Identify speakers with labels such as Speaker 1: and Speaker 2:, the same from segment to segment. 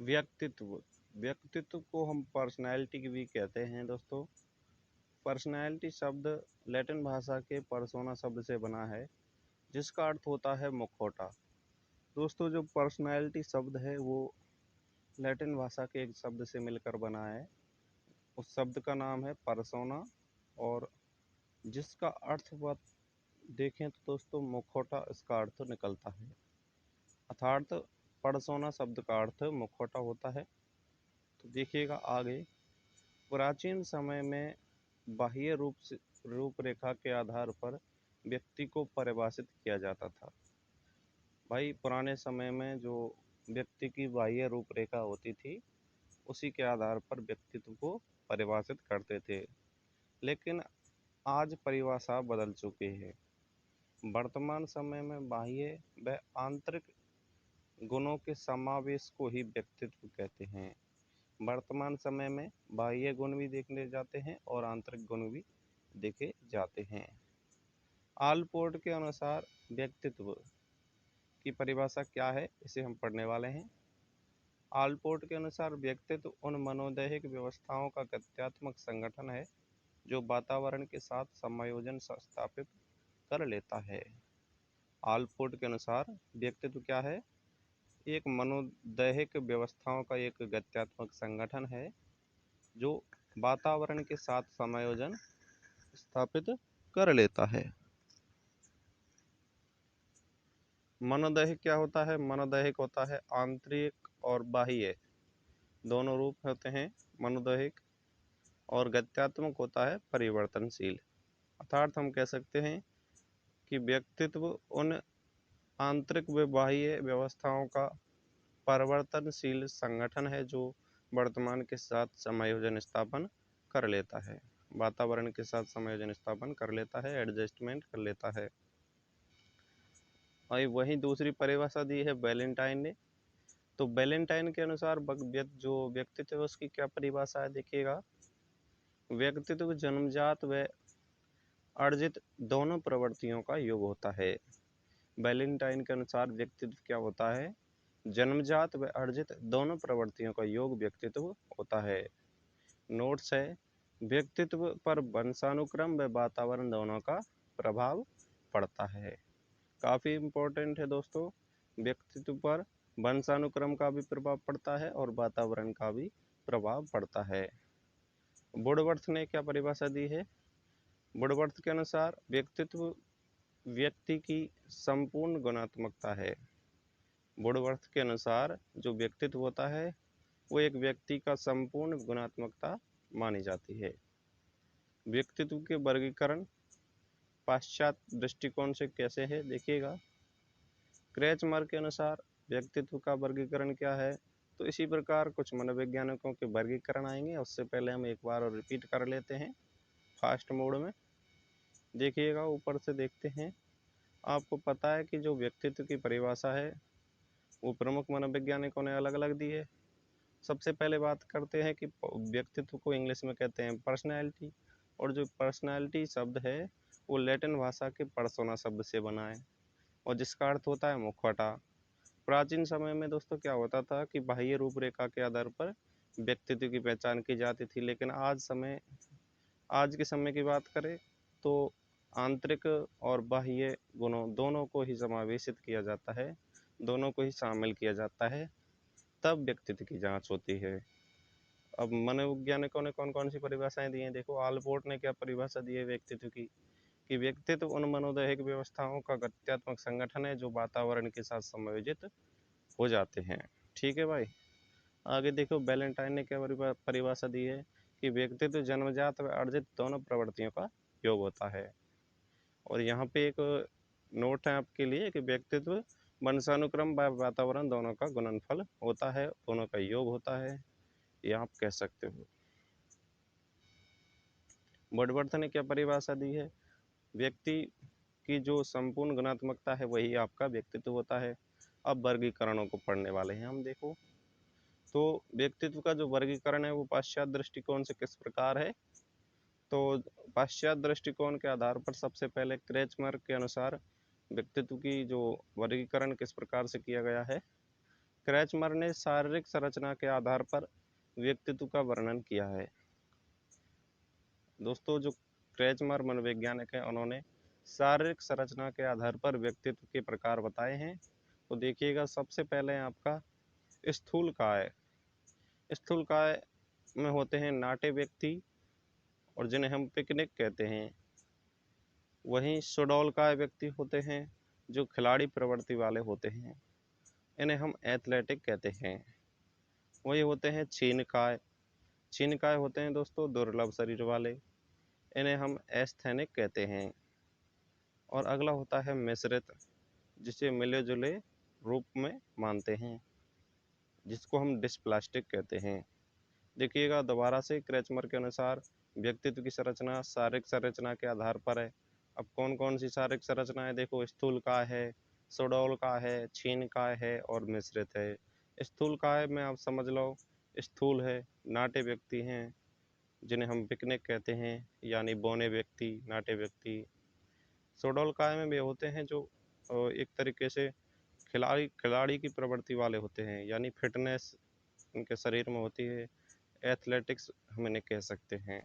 Speaker 1: व्यक्तित्व। व्यक्तित्व को हम पर्सनैलिटी भी कहते हैं दोस्तों। पर्सनैलिटी शब्द लैटिन भाषा के पर्सोना शब्द से बना है, जिसका अर्थ होता है मुखौटा। दोस्तों, जो पर्सनैलिटी शब्द है वो लैटिन भाषा के एक शब्द से मिलकर बना है। उस शब्द का नाम है पर्सोना, और जिसका अर्थ बात देखें तो दोस्तों मुखौटा इसका अर्थ निकलता है। अर्थात पर्सोना शब्द का अर्थ मुखौटा होता है। तो देखिएगा आगे, प्राचीन समय में बाह्य रूपरेखा के आधार पर व्यक्ति को परिभाषित किया जाता था। भाई, पुराने समय में जो व्यक्ति की बाह्य रूपरेखा होती थी, उसी के आधार पर व्यक्तित्व को परिभाषित करते थे। लेकिन आज परिभाषा बदल चुकी है। वर्तमान समय में बाह्य व आंतरिक गुणों के समावेश को ही व्यक्तित्व कहते हैं। वर्तमान समय में बाह्य गुण भी देखने जाते हैं और आंतरिक गुण भी देखे जाते हैं। आलपोर्ट के अनुसार व्यक्तित्व की परिभाषा क्या है, इसे हम पढ़ने वाले हैं। आलपोर्ट के अनुसार व्यक्तित्व उन मनोदैहिक व्यवस्थाओं का गत्यात्मक संगठन है जो वातावरण के साथ समायोजन स्थापित कर लेता है। आलपोर्ट के अनुसार व्यक्तित्व क्या है? एक मनोदैहिक व्यवस्थाओं का एक गत्यात्मक संगठन है जो वातावरण के साथ समायोजन स्थापित कर लेता है। मनोदैहिक क्या होता है? मनोदैहिक होता है आंतरिक और बाह्य, दोनों रूप होते हैं मनोदैहिक। और गत्यात्मक होता है परिवर्तनशील। अर्थात हम कह सकते हैं कि व्यक्तित्व उन आंतरिक व बाह्य व्यवस्थाओं का परिवर्तनशील संगठन है जो वर्तमान के साथ समायोजन स्थापन कर लेता है, वातावरण के साथ समायोजन स्थापन कर लेता है, एडजस्टमेंट कर लेता है। और वहीं दूसरी परिभाषा दी है वैलेंटाइन ने। तो वैलेंटाइन के अनुसार जो व्यक्तित्व है उसकी क्या परिभाषा है, देखिएगा। व्यक्तित्व जन्मजात व अर्जित दोनों प्रवृत्तियों का योग होता है। वैलेंटाइन के अनुसार व्यक्तित्व क्या होता है? जन्मजात व अर्जित दोनों प्रवृत्तियों का योग व्यक्तित्व होता है। नोट्स है, व्यक्तित्व पर वंशानुक्रम व वातावरण दोनों का प्रभाव पड़ता है। काफ़ी इम्पोर्टेंट है दोस्तों। व्यक्तित्व पर वंशानुक्रम का भी प्रभाव पड़ता है और वातावरण का भी प्रभाव पड़ता है। वुडवर्थ ने क्या परिभाषा दी है? वुडवर्थ के अनुसार व्यक्तित्व व्यक्ति की संपूर्ण गुणात्मकता है। वुडवर्थ के अनुसार जो व्यक्तित्व होता है वो एक व्यक्ति का संपूर्ण गुणात्मकता मानी जाती है। व्यक्तित्व के वर्गीकरण पाश्चात्य दृष्टिकोण से कैसे है, देखिएगा। क्रेचमर के अनुसार व्यक्तित्व का वर्गीकरण क्या है? तो इसी प्रकार कुछ मनोवैज्ञानिकों के वर्गीकरण आएंगे। उससे पहले हम एक बार और रिपीट कर लेते हैं फास्ट मोड में। देखिएगा, ऊपर से देखते हैं। आपको पता है कि जो व्यक्तित्व की परिभाषा है वो प्रमुख मनोवैज्ञानिकों ने अलग अलग दी है। सबसे पहले बात करते हैं कि व्यक्तित्व को इंग्लिश में कहते हैं पर्सनैलिटी, और जो पर्सनैलिटी शब्द है वो लैटिन भाषा के पर्सोना शब्द से बना है और जिसका अर्थ होता है मुखौटा। प्राचीन समय में दोस्तों क्या होता था कि बाह्य रूपरेखा के आधार पर व्यक्तित्व की पहचान की जाती थी, लेकिन आज के समय की बात करें तो आंतरिक और बाह्य गुणों दोनों को ही समावेशित किया जाता है, दोनों को ही शामिल किया जाता है, तब व्यक्तित्व की जांच होती है। अब मनोवैज्ञानिकों ने कौन कौन सी परिभाषाएं दी हैं, देखो। आलपोर्ट ने क्या परिभाषा दी है व्यक्तित्व की, कि व्यक्तित्व उन मनोदैहिक व्यवस्थाओं का गत्यात्मक संगठन है जो वातावरण के साथ समायोजित हो जाते हैं। ठीक है भाई। आगे देखो, वैलेंटाइन ने क्या परिभाषा दी है कि व्यक्तित्व जन्मजात व अर्जित दोनों प्रवृत्तियों का योग होता है। और यहाँ पे एक नोट है आपके लिए कि व्यक्तित्व वंशानुक्रम व वातावरण दोनों का गुणनफल होता है, दोनों का योग होता है, ये आप कह सकते हो। वुडवर्थ ने क्या परिभाषा दी है? व्यक्ति की जो संपूर्ण गुणात्मकता है वही आपका व्यक्तित्व होता है। अब वर्गीकरणों को पढ़ने वाले हैं हम, देखो। तो व्यक्तित्व का जो वर्गीकरण है वो पाश्चात्य दृष्टिकोण से किस प्रकार है? तो पाश्चात्य दृष्टिकोण के आधार पर सबसे पहले क्रेचमर के अनुसार व्यक्तित्व की जो वर्गीकरण किस प्रकार से किया गया है, क्रैचमर ने शारीरिक संरचना के आधार पर व्यक्तित्व का वर्णन किया है। दोस्तों, जो क्रैचमर मनोवैज्ञानिक हैं, उन्होंने शारीरिक संरचना के आधार पर व्यक्तित्व के प्रकार बताए हैं। तो देखिएगा, सबसे पहले आपका स्थूलकाय। स्थूलकाय में होते हैं नाटे व्यक्ति और जिन्हें हम पिकनिक कहते हैं। वहीं सुडौलकाय व्यक्ति होते हैं जो खिलाड़ी प्रवृत्ति वाले होते हैं, इन्हें हम एथलेटिक कहते हैं। वही होते हैं क्षीणकाय। क्षीणकाय होते हैं दोस्तों दुर्लभ शरीर वाले, इन्हें हम एस्थेनिक कहते हैं। और अगला होता है मिश्रित, जिसे मिले जुले रूप में मानते हैं, जिसको हम डिस्प्लास्टिक कहते हैं। देखिएगा दोबारा से, क्रैचमर के अनुसार व्यक्तित्व की संरचना शारीरिक संरचना के आधार पर है। अब कौन कौन सी शारीरिक संरचना है, देखो, स्थूलकाय है, सुडौलकाय है, क्षीणकाय है और मिश्रित है। स्थूलकाय में आप समझ लो, स्थूल है, नाटे व्यक्ति हैं जिन्हें हम पिकनिक कहते हैं, यानी बौने व्यक्ति, नाटे व्यक्ति। सुडौलकाय में वे होते हैं जो एक तरीके से खिलाड़ी खिलाड़ी की प्रवृत्ति वाले होते हैं, यानी फिटनेस उनके शरीर में होती है, एथलेटिक्स हम इन्हें कह सकते हैं।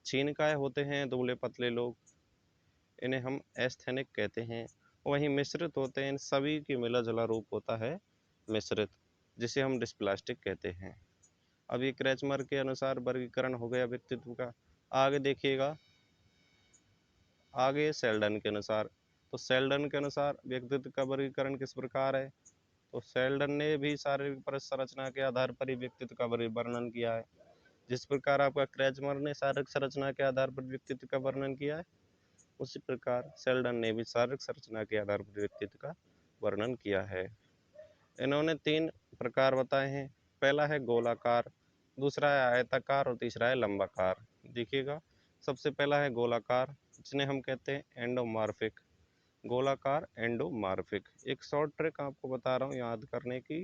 Speaker 1: क्षीणकाय होते हैं दुबले पतले लोग, इन्हें हम एस्थेनिक कहते हैं। वहीं मिश्रित होते हैं, इन सभी की मिला जुला रूप होता है मिश्रित, जिसे हम डिस्प्लास्टिक कहते हैं। अब ये क्रैचमर के अनुसार वर्गीकरण हो गया व्यक्तित्व का। आगे देखिएगा, आगे सेल्डन के अनुसार। तो सेल्डन के अनुसार व्यक्तित्व का वर्गीकरण किस प्रकार है, तो सेल्डन ने भी शारीरिक संरचना के आधार पर ही व्यक्तित्व का वर्णन किया है। जिस प्रकार आपका क्रैचमर ने शारीरिक संरचना के आधार पर व्यक्तित्व का वर्णन किया है, उसी प्रकार सेल्डन ने भी शारीरिक संरचना के आधार पर व्यक्तित्व का वर्णन किया है। इन्होंने 3 प्रकार बताए हैं। पहला है गोलाकार, दूसरा है आयताकार और तीसरा है लंबाकार। देखिएगा, सबसे पहला है गोलाकार, जिन्हें हम कहते हैं एंडोमॉर्फिक। गोलाकार एंडोमॉर्फिक, एक शॉर्ट ट्रिक आपको बता रहा हूँ याद करने की।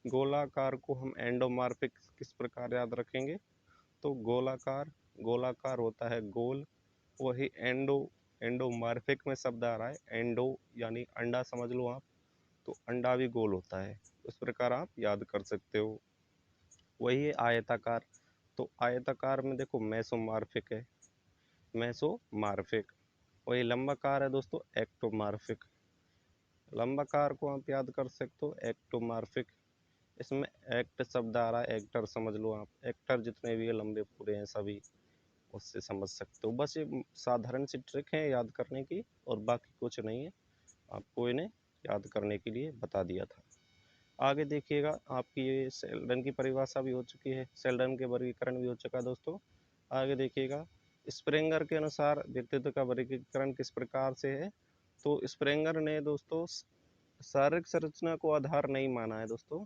Speaker 1: गोलाकार को हम एंडोमॉर्फिक किस प्रकार याद रखेंगे, तो गोलाकार, गोलाकार होता है गोल। वही एंडोमॉर्फिक में शब्द आ रहा है एंडो, यानी अंडा समझ लो आप, तो अंडा भी गोल होता है, उस प्रकार आप याद कर सकते हो। वही है आयताकार, तो आयताकार में देखो मेसोमॉर्फिक है, मेसोमॉर्फिक। वही लंबाकार है दोस्तों, एक्टोमॉर्फिक। लंबाकार को आप याद कर सकते हो एक्टोमॉर्फिक, इसमें एक्ट शब्द आ रहा है, एक्टर समझ लो आप, एक्टर जितने भी है लंबे पूरे हैं सभी, उससे समझ सकते हो। बस ये साधारण सी ट्रिक है याद करने की, और बाकी कुछ नहीं है, आपको इन्हें याद करने के लिए बता दिया था। आगे देखिएगा, आपकी ये सेल्डन की परिभाषा भी हो चुकी है, सेल्डन के वर्गीकरण भी हो चुका है दोस्तों। आगे देखिएगा, स्प्रेंगर के अनुसार व्यक्तित्व का वर्गीकरण किस प्रकार से है, तो स्प्रेंगर ने दोस्तों शारीरिक संरचना को आधार नहीं माना है दोस्तों,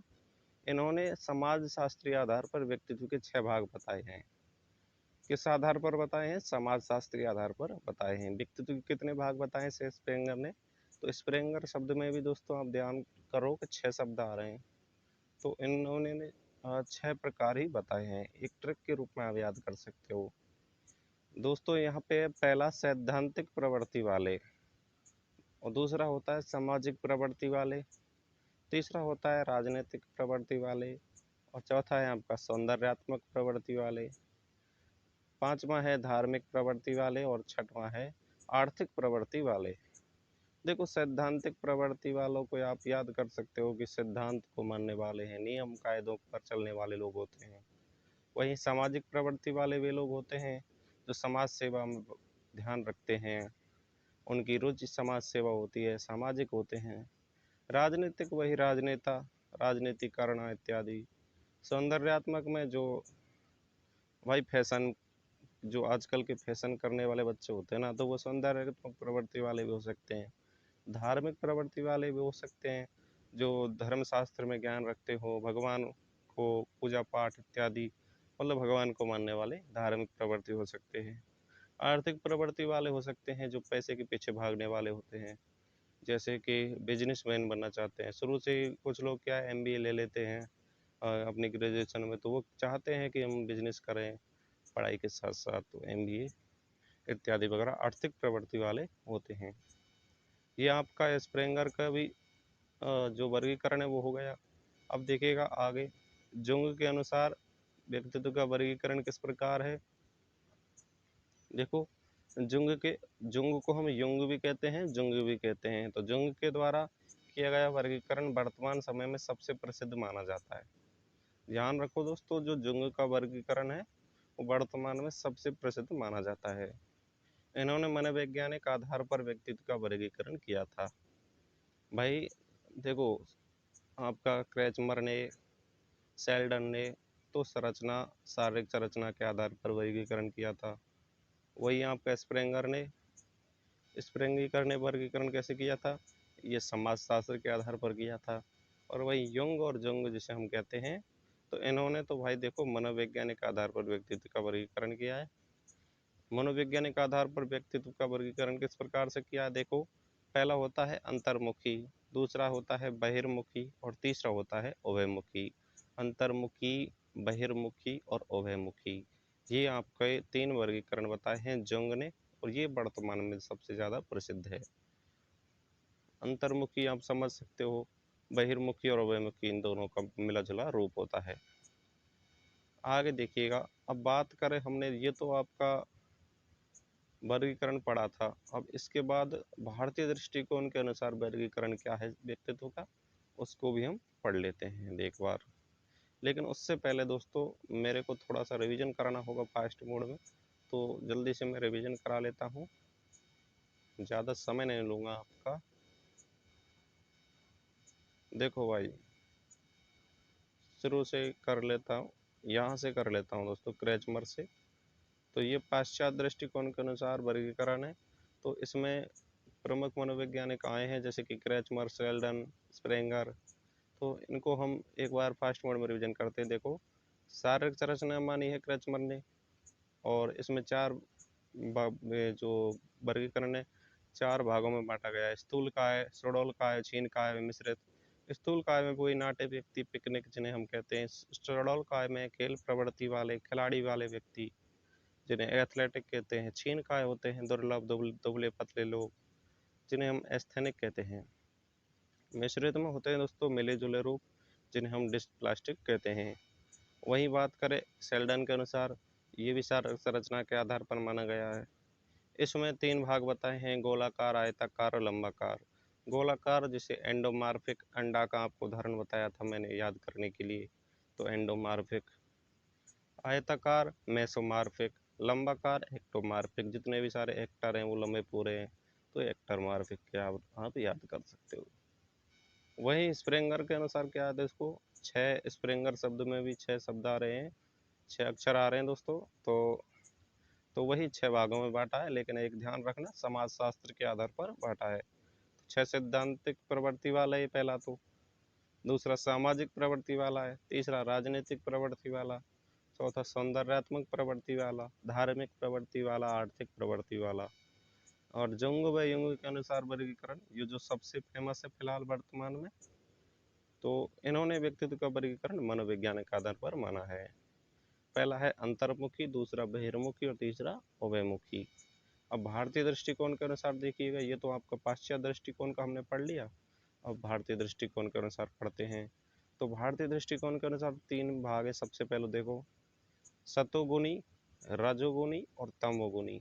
Speaker 1: इन्होंने समाज शास्त्रीय आधार पर व्यक्तित्व के 6 भाग बताए हैं। किस आधार पर बताए हैं, समाज शास्त्रीय आधार पर बताए हैं। व्यक्तित्व के कितने भाग बताए हैं स्प्रेंगर ने, तो स्प्रेंगर शब्द में भी दोस्तों आप ध्यान करो कि 6 शब्द आ रहे हैं, तो इन्होंने 6 प्रकार ही बताए हैं, एक ट्रिक के रूप में आप याद कर सकते हो। दोस्तों, यहाँ पे पहला सैद्धांतिक प्रवृत्ति वाले, और दूसरा होता है सामाजिक प्रवृत्ति वाले, तीसरा होता है राजनीतिक प्रवृत्ति वाले, और चौथा है आपका सौंदर्यात्मक प्रवृत्ति वाले, पांचवा है धार्मिक प्रवृत्ति वाले, और छठवां है आर्थिक प्रवृत्ति वाले। देखो, सैद्धांतिक प्रवृत्ति वालों को आप याद कर सकते हो कि सिद्धांत को मानने वाले हैं, नियम कायदों पर चलने वाले लोग होते हैं। वहीं सामाजिक प्रवृत्ति वाले वे लोग होते हैं जो समाज सेवा में ध्यान रखते हैं, उनकी रुचि समाज सेवा होती है, सामाजिक होते हैं। राजनीतिक, वही राजनेता, राजनीतिकरण इत्यादि। सौंदर्यात्मक में जो भाई फैशन, जो आजकल के फैशन करने वाले बच्चे होते हैं ना, तो वो सौंदर्यात्मक प्रवृत्ति वाले भी हो सकते हैं। धार्मिक प्रवृत्ति वाले भी हो सकते हैं, जो धर्म शास्त्र में ज्ञान रखते हो, भगवान को पूजा पाठ इत्यादि, मतलब भगवान को मानने वाले धार्मिक प्रवृत्ति हो सकते हैं। आर्थिक प्रवृत्ति वाले हो सकते हैं जो पैसे के पीछे भागने वाले होते हैं, जैसे कि बिजनेसमैन बनना चाहते हैं। शुरू से ही कुछ लोग क्या है, एमबीए ले लेते हैं अपनी ग्रेजुएशन में, तो वो चाहते हैं कि हम बिजनेस करें पढ़ाई के साथ साथ, तो एमबीए इत्यादि वगैरह आर्थिक प्रवृत्ति वाले होते हैं। ये आपका स्प्रेंगर का भी जो वर्गीकरण है वो हो गया। अब देखिएगा आगे, जुंग के अनुसार व्यक्तित्व का वर्गीकरण किस प्रकार है। देखो, जुंग को हम युंग भी कहते हैं, जुंग भी कहते हैं। तो जुंग के द्वारा किया गया वर्गीकरण वर्तमान समय में सबसे प्रसिद्ध माना जाता है। ध्यान रखो दोस्तों, जो जुंग का वर्गीकरण है वो वर्तमान में सबसे प्रसिद्ध माना जाता है। इन्होंने मनोवैज्ञानिक आधार पर व्यक्तित्व का वर्गीकरण किया था। भाई देखो, आपका क्रैचमर ने, सेल्डन ने तो शारीरिक संरचना के आधार पर वर्गीकरण किया था। वही आपका स्प्रेंगर ने वर्गीकरण कैसे किया था, ये समाजशास्त्र के आधार पर किया था। और वही युंग और जुंग जिसे हम कहते हैं, तो इन्होंने तो भाई देखो मनोवैज्ञानिक आधार पर व्यक्तित्व का वर्गीकरण किया है। मनोवैज्ञानिक आधार पर व्यक्तित्व का वर्गीकरण किस प्रकार से किया है, देखो, पहला होता है अंतर्मुखी, दूसरा होता है बहिर्मुखी और तीसरा होता है उभयमुखी। अंतर्मुखी, बहिर्मुखी और उभयमुखी, ये आपके 3 वर्गीकरण बताए हैं जुंग ने, और ये वर्तमान में सबसे ज़्यादा प्रसिद्ध है। अंतर्मुखी आप समझ सकते हो, बहिर्मुखी और उभयमुखी इन दोनों का मिला जुला रूप होता है। आगे देखिएगा, अब बात करें, हमने ये तो आपका वर्गीकरण पढ़ा था। अब इसके बाद भारतीय दृष्टिकोण के अनुसार वर्गीकरण क्या है व्यक्तित्व का, उसको भी हम पढ़ लेते हैं एक बार। लेकिन उससे पहले दोस्तों, मेरे को थोड़ा सा रिवीजन कराना होगा फास्ट मोड में, तो जल्दी से मैं रिवीजन करा लेता हूँ, ज़्यादा समय नहीं लूँगा आपका। देखो भाई, शुरू से कर लेता हूँ, यहाँ से कर लेता हूँ दोस्तों, क्रैचमर से। तो ये पाश्चात्य दृष्टिकोण के अनुसार वर्गीकरण है। तो इसमें प्रमुख मनोवैज्ञानिक आए हैं जैसे कि क्रैचमर, सेल्डन, स्प्रेंगर। तो इनको हम एक बार फास्ट मोड में रिवीजन करते हैं। देखो, शारीरिक संरचना मानी है क्रैचमर ने, और इसमें जो वर्गीकरण है 4 भागों में बांटा गया है। स्थूलकाय, सुडौलकाय, क्षीणकाय, मिश्रित। स्थूलकाय में वही नाटे व्यक्ति, पिकनिक जिन्हें हम कहते हैं। सुडौलकाय में खेल प्रवृत्ति वाले, खिलाड़ी वाले व्यक्ति जिन्हें एथलेटिक कहते हैं। क्षीणकाय होते हैं दुर्लभ, दुबले पतले लोग जिन्हें हम एस्थेनिक कहते हैं। मिश्रित में होते हैं दोस्तों मिले जुले रूप जिन्हें हम डिस्प्लास्टिक कहते हैं। वहीं बात करें सेल्डन के अनुसार, ये भी संरचना के आधार पर माना गया है। इसमें 3 भाग बताए हैं, गोलाकार, आयताकार और लंबाकार। गोलाकार जिसे एंडोमार्फिक, अंडा का आपको उदाहरण बताया था मैंने याद करने के लिए, तो एंडोमार्फिक। आयताकार मेसोमार्फिक, लंबाकार एक्टोमार्फिक, जितने भी सारे एक्टर हैं वो लंबे पूरे हैं, तो एक्टरमार्फिक के आप याद कर सकते हो। वही स्प्रेंगर के अनुसार क्या है इसको, 6 स्प्रेंगर शब्द में भी 6 शब्द आ रहे हैं, 6 अक्षर आ रहे हैं दोस्तों। तो वही 6 भागों में बांटा है, लेकिन एक ध्यान रखना, समाजशास्त्र के आधार पर बांटा है। 6 सैद्धांतिक प्रवृत्ति वाला है पहला, तो दूसरा सामाजिक प्रवृत्ति वाला है, तीसरा राजनीतिक प्रवृत्ति वाला, चौथा सौंदर्यात्मक प्रवृत्ति वाला, धार्मिक प्रवृत्ति वाला, आर्थिक प्रवृत्ति वाला। और जुंग व युंग के अनुसार वर्गीकरण, ये जो सबसे फेमस है फिलहाल वर्तमान में, तो इन्होंने व्यक्तित्व का वर्गीकरण मनोवैज्ञानिक आधार पर माना है। पहला है अंतर्मुखी, दूसरा बहिर्मुखी और तीसरा उभयमुखी। अब भारतीय दृष्टिकोण के अनुसार देखिएगा, ये तो आपका पाश्चात्य दृष्टिकोण का हमने पढ़ लिया। अब भारतीय दृष्टिकोण के अनुसार पढ़ते हैं। तो भारतीय दृष्टिकोण के अनुसार 3 भाग है। सबसे पहले देखो, सतोगुणी, रजोगुणी और तमोगुणी।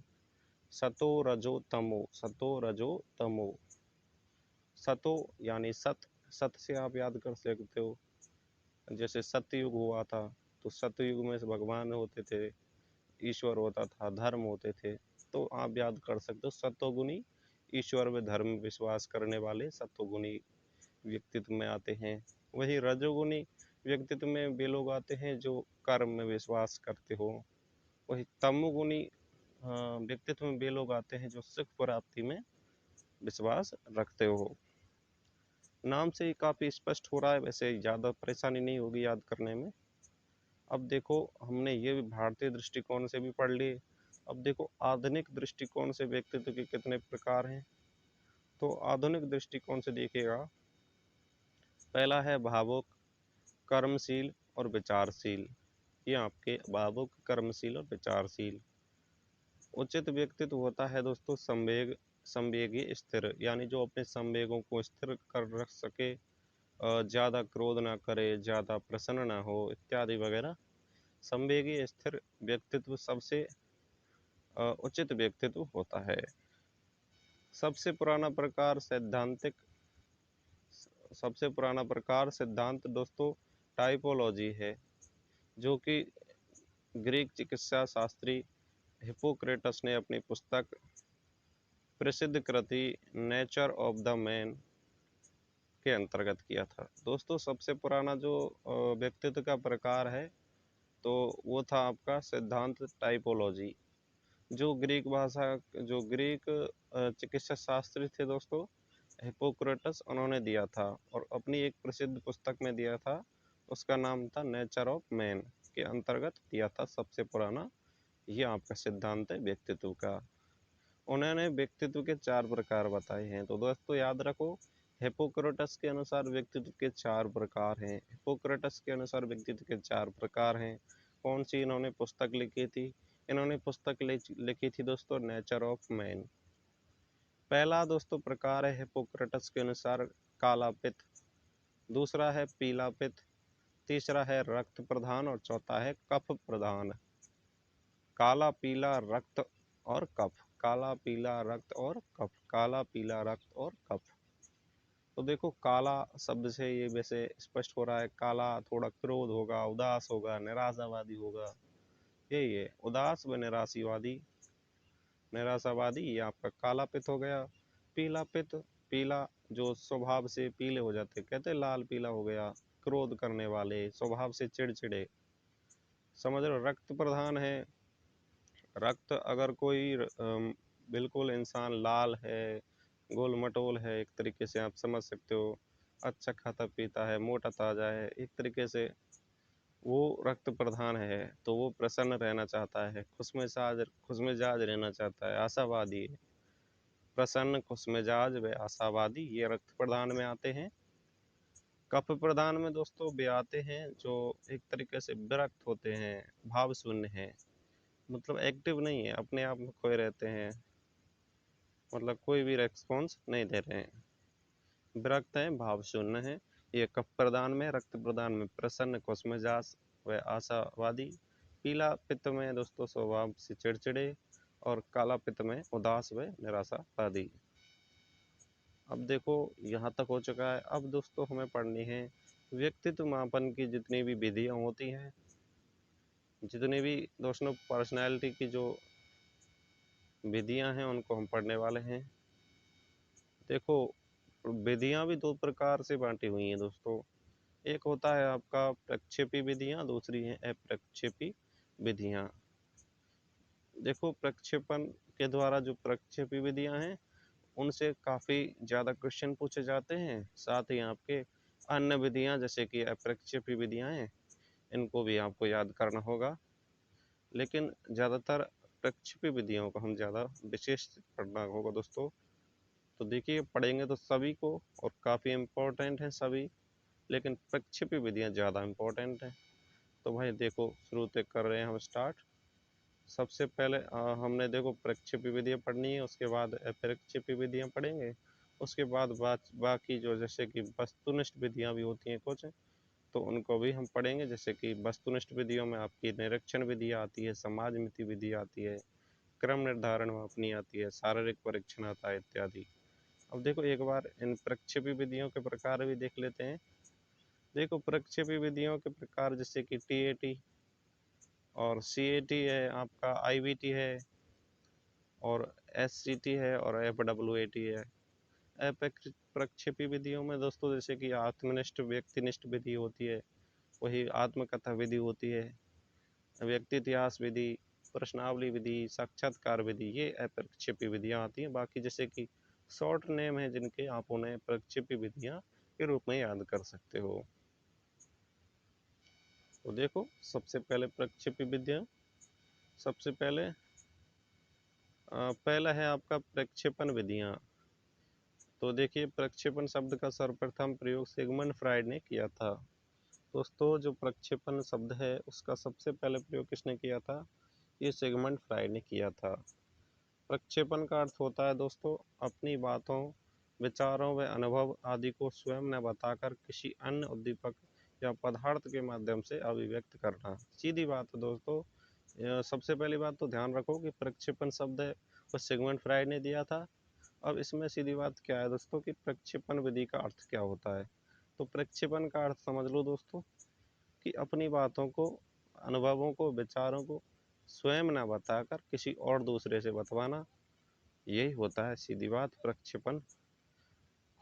Speaker 1: सतो रजो तमो, सतो रजो तमो। सतो यानी सत, सत से आप याद कर सकते हो, जैसे सतयुग हुआ था, तो सतयुग में भगवान होते थे, ईश्वर होता था, धर्म होते थे, तो आप याद कर सकते हो सतोगुणी, ईश्वर व धर्म विश्वास करने वाले सतोगुणी व्यक्तित्व में आते हैं। वही रजोगुणी व्यक्तित्व में वे लोग आते हैं जो कर्म में विश्वास करते हो। वही तमोगुणी व्यक्तित्व में वे लोग आते हैं जो सुख प्राप्ति में विश्वास रखते हो। नाम से ही काफ़ी स्पष्ट हो रहा है, वैसे ज़्यादा परेशानी नहीं होगी याद करने में। अब देखो, हमने ये भी भारतीय दृष्टिकोण से भी पढ़ लिए। अब देखो आधुनिक दृष्टिकोण से व्यक्तित्व के कितने प्रकार हैं। तो आधुनिक दृष्टिकोण से देखिएगा, पहला है भावुक, कर्मशील और विचारशील। ये आपके भावुक, कर्मशील और विचारशील। उचित व्यक्तित्व होता है दोस्तों संवेगी, स्थिर, यानी जो अपने संवेगों को स्थिर कर रख सके, ज़्यादा क्रोध ना करे, ज़्यादा प्रसन्न ना हो इत्यादि वगैरह। संवेगी स्थिर व्यक्तित्व सबसे उचित व्यक्तित्व होता है। सबसे पुराना प्रकार सैद्धांतिक सबसे पुराना प्रकार सिद्धांत दोस्तों टाइपोलॉजी है, जो कि ग्रीक चिकित्सा शास्त्री हिप्पोक्रेटस ने अपनी पुस्तक प्रसिद्ध कृति नेचर ऑफ द मैन के अंतर्गत किया था। दोस्तों सबसे पुराना जो व्यक्तित्व का प्रकार है तो वो था आपका सिद्धांत टाइपोलॉजी, जो ग्रीक चिकित्सा शास्त्री थे दोस्तों हिप्पोक्रेटस, उन्होंने दिया था और अपनी एक प्रसिद्ध पुस्तक में दिया था। उसका नाम था नेचर ऑफ मैन के अंतर्गत दिया था सबसे पुराना ये आपका सिद्धांत है व्यक्तित्व का। उन्होंने व्यक्तित्व के 4 प्रकार बताए हैं। तो दोस्तों याद रखो, हिप्पोक्रेटस के अनुसार व्यक्तित्व के 4 प्रकार हैं। हिप्पोक्रेटस के अनुसार व्यक्तित्व के 4 प्रकार हैं। कौन सी इन्होंने पुस्तक लिखी थी? इन्होंने पुस्तक लिखी थी दोस्तों नेचर ऑफ मैन। पहला दोस्तों प्रकार है हिप्पोक्रेटस के अनुसार काला पित्त, दूसरा है पीला पित्त, तीसरा है रक्त प्रधान और चौथा है कफ प्रधान। काला पीला रक्त और कफ, काला पीला रक्त और कफ, काला पीला रक्त और कफ। तो देखो काला शब्द से ये वैसे स्पष्ट हो रहा है, काला थोड़ा क्रोध होगा, उदास होगा, निराशावादी होगा, यही है उदास व निराशावादी। निराशावादी ये आपका काला पित्त हो गया। पीला पित्त, पीला जो स्वभाव से पीले हो जाते, कहते लाल पीला हो गया, क्रोध करने वाले, स्वभाव से चिड़चिड़े, समझ रहे हो। रक्त प्रधान है, रक्त अगर कोई बिल्कुल इंसान लाल है, गोल मटोल है, एक तरीके से आप समझ सकते हो, अच्छा खाता पीता है, मोटा ताजा है, एक तरीके से वो रक्त प्रधान है, तो वो प्रसन्न रहना चाहता है, खुशमिजाज रहना चाहता है, आशावादी है। प्रसन्न, खुशमिजाज व आशावादी ये रक्त प्रधान में आते हैं। कफ प्रधान में दोस्तों वे आते हैं जो एक तरीके से विरक्त होते हैं, भाव शून्य है, मतलब एक्टिव नहीं है, अपने आप में खोए रहते हैं, मतलब कोई भी रेस्पॉन्स नहीं दे रहे हैं, विरक्त हैं, भाव शून्य है। ये कफ प्रदान में, रक्त प्रदान में प्रसन्न, खुशमिजाज व आशावादी। पीला पित्त में दोस्तों स्वभाव से चिड़चिड़े और काला पित्त में उदास व निराशावादी। अब देखो यहाँ तक हो चुका है। अब दोस्तों हमें पढ़नी है व्यक्तित्व मापन की जितनी भी विधियाँ होती हैं, जितनी भी दोस्तों पर्सनैलिटी की जो विधियाँ हैं उनको हम पढ़ने वाले हैं। देखो विधियाँ भी 2 प्रकार से बांटी हुई हैं दोस्तों। एक होता है आपका प्रक्षेपी विधियाँ, दूसरी है अप्रक्षेपी विधियाँ। देखो प्रक्षेपण के द्वारा जो प्रक्षेपी विधियाँ हैं उनसे काफ़ी ज़्यादा क्वेश्चन पूछे जाते हैं। साथ ही आपके अन्य विधियाँ जैसे कि अप्रक्षेपी विधियाँ हैं, इनको भी आपको याद करना होगा, लेकिन ज़्यादातर प्रक्षेपी विधियों को हम ज़्यादा विशेष पढ़ना होगा दोस्तों। तो देखिए पढ़ेंगे तो सभी को और काफ़ी इम्पोर्टेंट हैं सभी, लेकिन प्रक्षेपी विधियाँ ज़्यादा इम्पोर्टेंट हैं। तो भाई देखो शुरू से कर रहे हैं हम स्टार्ट। सबसे पहले हमने देखो प्रक्षेपी विधियाँ पढ़नी है, उसके बाद अप्रक्षेपी विधियाँ पढ़ेंगे, उसके बाद बाकी जो जैसे कि वस्तुनिष्ठ विधियाँ भी होती हैं कुछ, तो उनको भी हम पढ़ेंगे। जैसे कि वस्तुनिष्ठ विधियों में आपकी निरीक्षण विधि आती है, समाज मिति विधि आती है, क्रम निर्धारण मापनी आती है, शारीरिक परीक्षण आता है इत्यादि। अब देखो एक बार इन प्रक्षेपी विधियों के प्रकार भी देख लेते हैं। देखो प्रक्षेपी विधियों के प्रकार जैसे कि टीएटी और सीएटी है, आपका आईवीटी है और एससीटी है और एफडब्ल्यूएटी है। प्रक्षेपी विधियों में दोस्तों जैसे कि आत्मनिष्ठ व्यक्तिनिष्ठ विधि होती है, वही आत्मकथा विधि होती है, व्यक्ति इतिहास विधि, प्रश्नावली विधि, साक्षात्कार विधि, ये अप्रक्षेपी विधियाँ आती हैं। बाकी जैसे कि शॉर्ट नेम है जिनके आप उन्हें प्रक्षेपी विधियाँ के रूप में याद कर सकते हो। तो देखो सबसे पहले प्रक्षेपी विधियाँ, सबसे पहले पहला है आपका प्रक्षेपण विधियाँ। तो देखिए प्रक्षेपण शब्द का सर्वप्रथम प्रयोग सिगमंड फ्राइड ने किया था। दोस्तों जो प्रक्षेपण शब्द है उसका सबसे पहले प्रयोग किसने किया था? ये सिगमंड फ्राइड ने किया था। प्रक्षेपण का अर्थ होता है दोस्तों अपनी बातों विचारों व अनुभव आदि को स्वयं न बताकर किसी अन्य उद्दीपक या पदार्थ के माध्यम से अभिव्यक्त करना। सीधी बात है दोस्तों। सबसे पहली बात तो ध्यान रखो कि प्रक्षेपण शब्द है वो सिगमंड फ्राइड ने दिया था। अब इसमें सीधी बात क्या है दोस्तों कि प्रक्षेपण विधि का अर्थ क्या होता है। तो प्रक्षेपण का अर्थ समझ लो दोस्तों कि अपनी बातों को, अनुभवों को, विचारों को स्वयं न बताकर किसी और दूसरे से बतवाना, यही होता है सीधी बात प्रक्षेपण।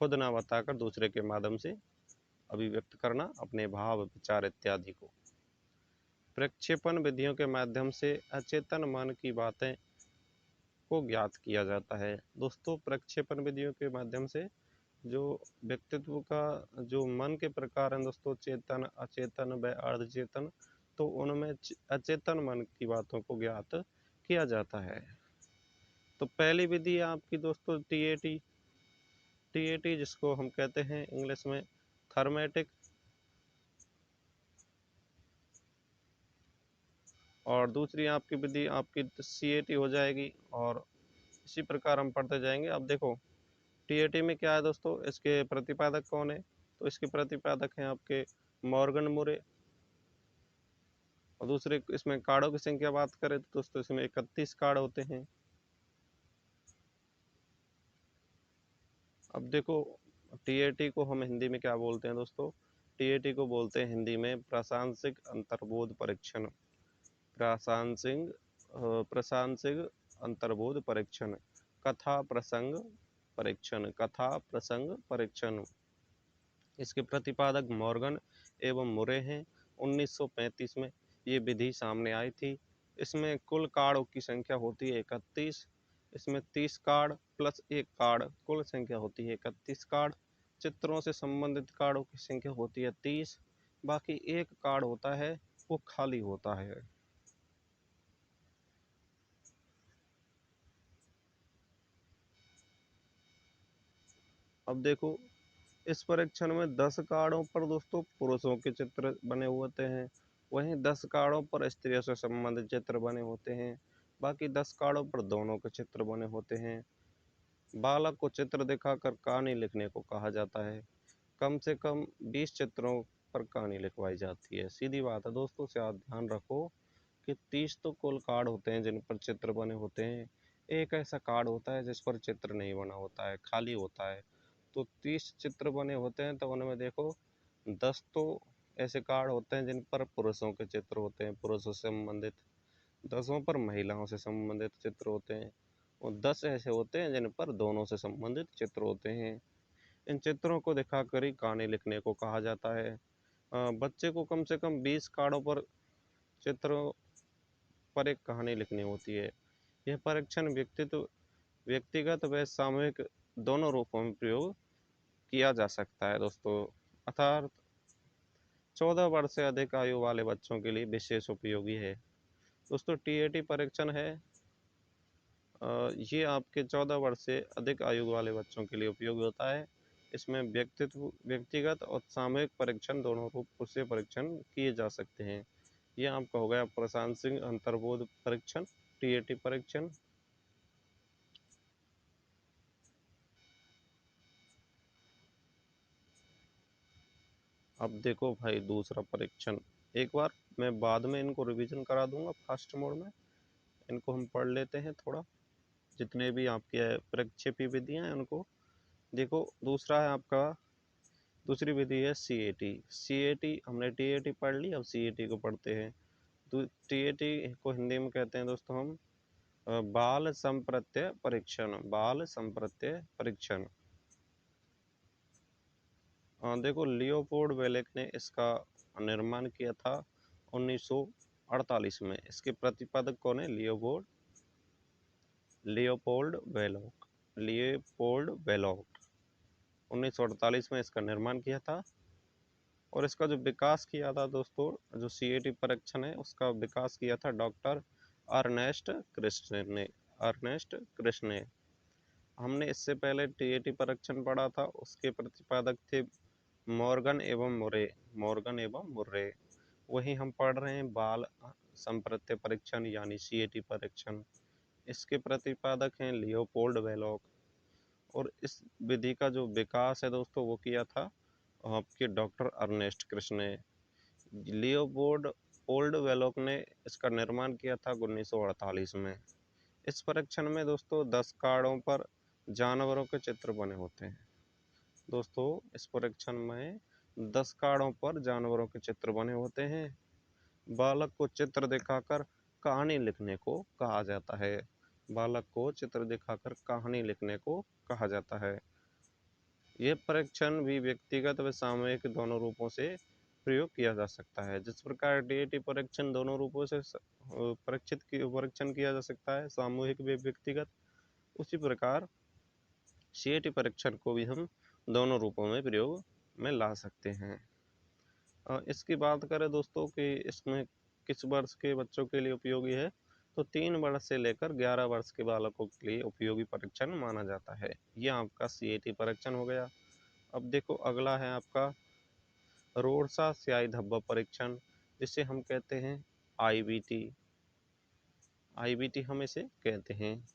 Speaker 1: खुद ना बताकर दूसरे के माध्यम से अभिव्यक्त करना अपने भाव, विचार इत्यादि को। प्रक्षेपण विधियों के माध्यम से अचेतन मन की बातें को ज्ञात किया जाता है। दोस्तों प्रक्षेपण विधियों के माध्यम से जो व्यक्तित्व का जो मन के प्रकार हैं दोस्तों, चेतन, अचेतन व अर्धचेतन, तो उनमें अचेतन मन की बातों को ज्ञात किया जाता है। तो पहली विधि है आपकी दोस्तों टीएटी। टीएटी जिसको हम कहते हैं इंग्लिश में थर्मेटिक, और दूसरी आपकी विधि आपकी सीएटी हो जाएगी। और इसी प्रकार हम पढ़ते जाएंगे। अब देखो टीएटी में क्या है दोस्तों, इसके प्रतिपादक कौन है। तो इसके प्रतिपादक हैं आपके मॉर्गन मुरे। और दूसरे इसमें कार्डों की संख्या बात करें तो दोस्तों इसमें 31 कार्ड होते हैं। अब देखो टीएटी को हम हिंदी में क्या बोलते हैं दोस्तों, टीएटी को बोलते हैं हिंदी में प्रासांसिक अंतर्बोध परीक्षण। प्रासांसिक प्रासांसिक अंतर्बोध परीक्षण, कथा प्रसंग परीक्षण, कथा प्रसंग परीक्षण। इसके प्रतिपादक मॉर्गन एवं मुरे हैं। 1935 में ये विधि सामने आई थी। इसमें कुल कार्डों की संख्या होती है 31। इसमें 30 कार्ड प्लस एक कार्ड, कुल संख्या होती है 31 कार्ड। चित्रों से संबंधित कार्डों की संख्या होती है 30। बाकी एक कार्ड होता है वो खाली होता है। अब देखो इस परीक्षण में 10 कार्डों पर दोस्तों पुरुषों के चित्र बने होते हैं, वहीं 10 कार्डों पर स्त्रियों से संबंधित चित्र बने होते हैं। बाकी 10 कार्डों पर दोनों के चित्र बने होते हैं। बालक को चित्र दिखाकर कहानी लिखने को कहा जाता है। कम से कम 20 चित्रों पर कहानी लिखवाई जाती है। सीधी बात है दोस्तों से आप ध्यान रखो कि 30 तो कुल कार्ड होते हैं जिन पर चित्र बने होते हैं। एक ऐसा कार्ड होता है जिस पर चित्र नहीं बना होता है, खाली होता है। तो 30 चित्र बने होते हैं तो उनमें देखो 10 तो ऐसे कार्ड होते हैं जिन पर पुरुषों के चित्र होते हैं, पुरुषों से संबंधित। 10 पर महिलाओं से संबंधित चित्र होते हैं। और 10 ऐसे होते हैं जिन पर दोनों से संबंधित चित्र होते हैं। इन चित्रों को दिखाकर ही कहानी लिखने को कहा जाता है। बच्चे को कम से कम 20 कार्डों पर चित्रों पर एक कहानी लिखनी होती है। यह परीक्षण व्यक्तिगत व सामूहिक दोनों रूपों में प्रयोग किया जा सकता है दोस्तों। अर्थात 14 वर्ष से अधिक आयु वाले बच्चों के लिए विशेष उपयोगी है। दोस्तों टीएटी परीक्षण है ये आपके 14 वर्ष से अधिक आयु वाले बच्चों के लिए उपयोगी होता है। इसमें व्यक्तिगत और सामूहिक परीक्षण दोनों रूप से परीक्षण किए जा सकते हैं। ये आपका हो गया प्रशंसिक अंतर्बोध परीक्षण, टीएटी परीक्षण। अब देखो भाई दूसरा परीक्षण, एक बार मैं बाद में इनको रिवीजन करा दूंगा फास्ट मोड में। इनको हम पढ़ लेते हैं थोड़ा, जितने भी आपके प्रक्षेपी विधियां हैं उनको। देखो दूसरा है आपका, दूसरी विधि है सीएटी। सीएटी हमने टीएटी पढ़ ली, अब सीएटी को पढ़ते हैं। तो टीएटी को हिंदी में कहते हैं दोस्तों हम बाल संप्रत्यय परीक्षण। बाल संप्रत्यय परीक्षण। देखो लियोपोल्ड वेलेक ने इसका निर्माण किया था 1948 में। इसके प्रतिपादक कौन है, लियोपोल्ड वेलोक। लियोपोल्ड वेलोक 1948 में इसका निर्माण किया था। और इसका जो विकास किया था दोस्तों, जो सीएटी परीक्षण है उसका विकास किया था डॉक्टर अर्नेस्ट कृष्ण ने। अर्नेस्ट कृष्ण ने। हमने इससे पहले टीएटी परीक्षण पढ़ा था, उसके प्रतिपादक थे मॉर्गन एवं मुरे। मॉर्गन एवं मुर्रे। वही हम पढ़ रहे हैं बाल संप्रत्य परीक्षण यानी सीएटी परीक्षण। इसके प्रतिपादक हैं लियोपोल्ड वेलोक। और इस विधि का जो विकास है दोस्तों वो किया था आपके डॉक्टर अर्नेस्ट कृष्ण ने। लियोपोल्ड ओल्ड वेलोक ने इसका निर्माण किया था 1948 में। इस परीक्षण में दोस्तों 10 कार्डों पर जानवरों के चित्र बने होते हैं। दोस्तों इस परीक्षण में 10 कार्डों पर जानवरों के चित्र बने होते हैं। बालक को चित्र दिखाकर कहानी लिखने को कहा जाता है। बालक को चित्र दिखाकर कहानी लिखने को कहा जाता है। यह परीक्षण भी व्यक्तिगत व सामूहिक दोनों रूपों से प्रयोग किया जा सकता है। जिस प्रकार डीएटी परीक्षण दोनों रूपों से परीक्षण किया जा सकता है, सामूहिक व व्यक्तिगत, उसी प्रकार सीएटी परीक्षण को भी हम दोनों रूपों में प्रयोग में ला सकते हैं। इसकी बात करें दोस्तों कि इसमें किस वर्ष के बच्चों के लिए उपयोगी है, तो 3 वर्ष से लेकर 11 वर्ष के बालकों के लिए उपयोगी परीक्षण माना जाता है। यह आपका सीएटी परीक्षण हो गया। अब देखो अगला है आपका रोडसा स्याही धब्बा परीक्षण, जिसे हम कहते हैं आईबीटी। आईबीटी हम इसे कहते हैं।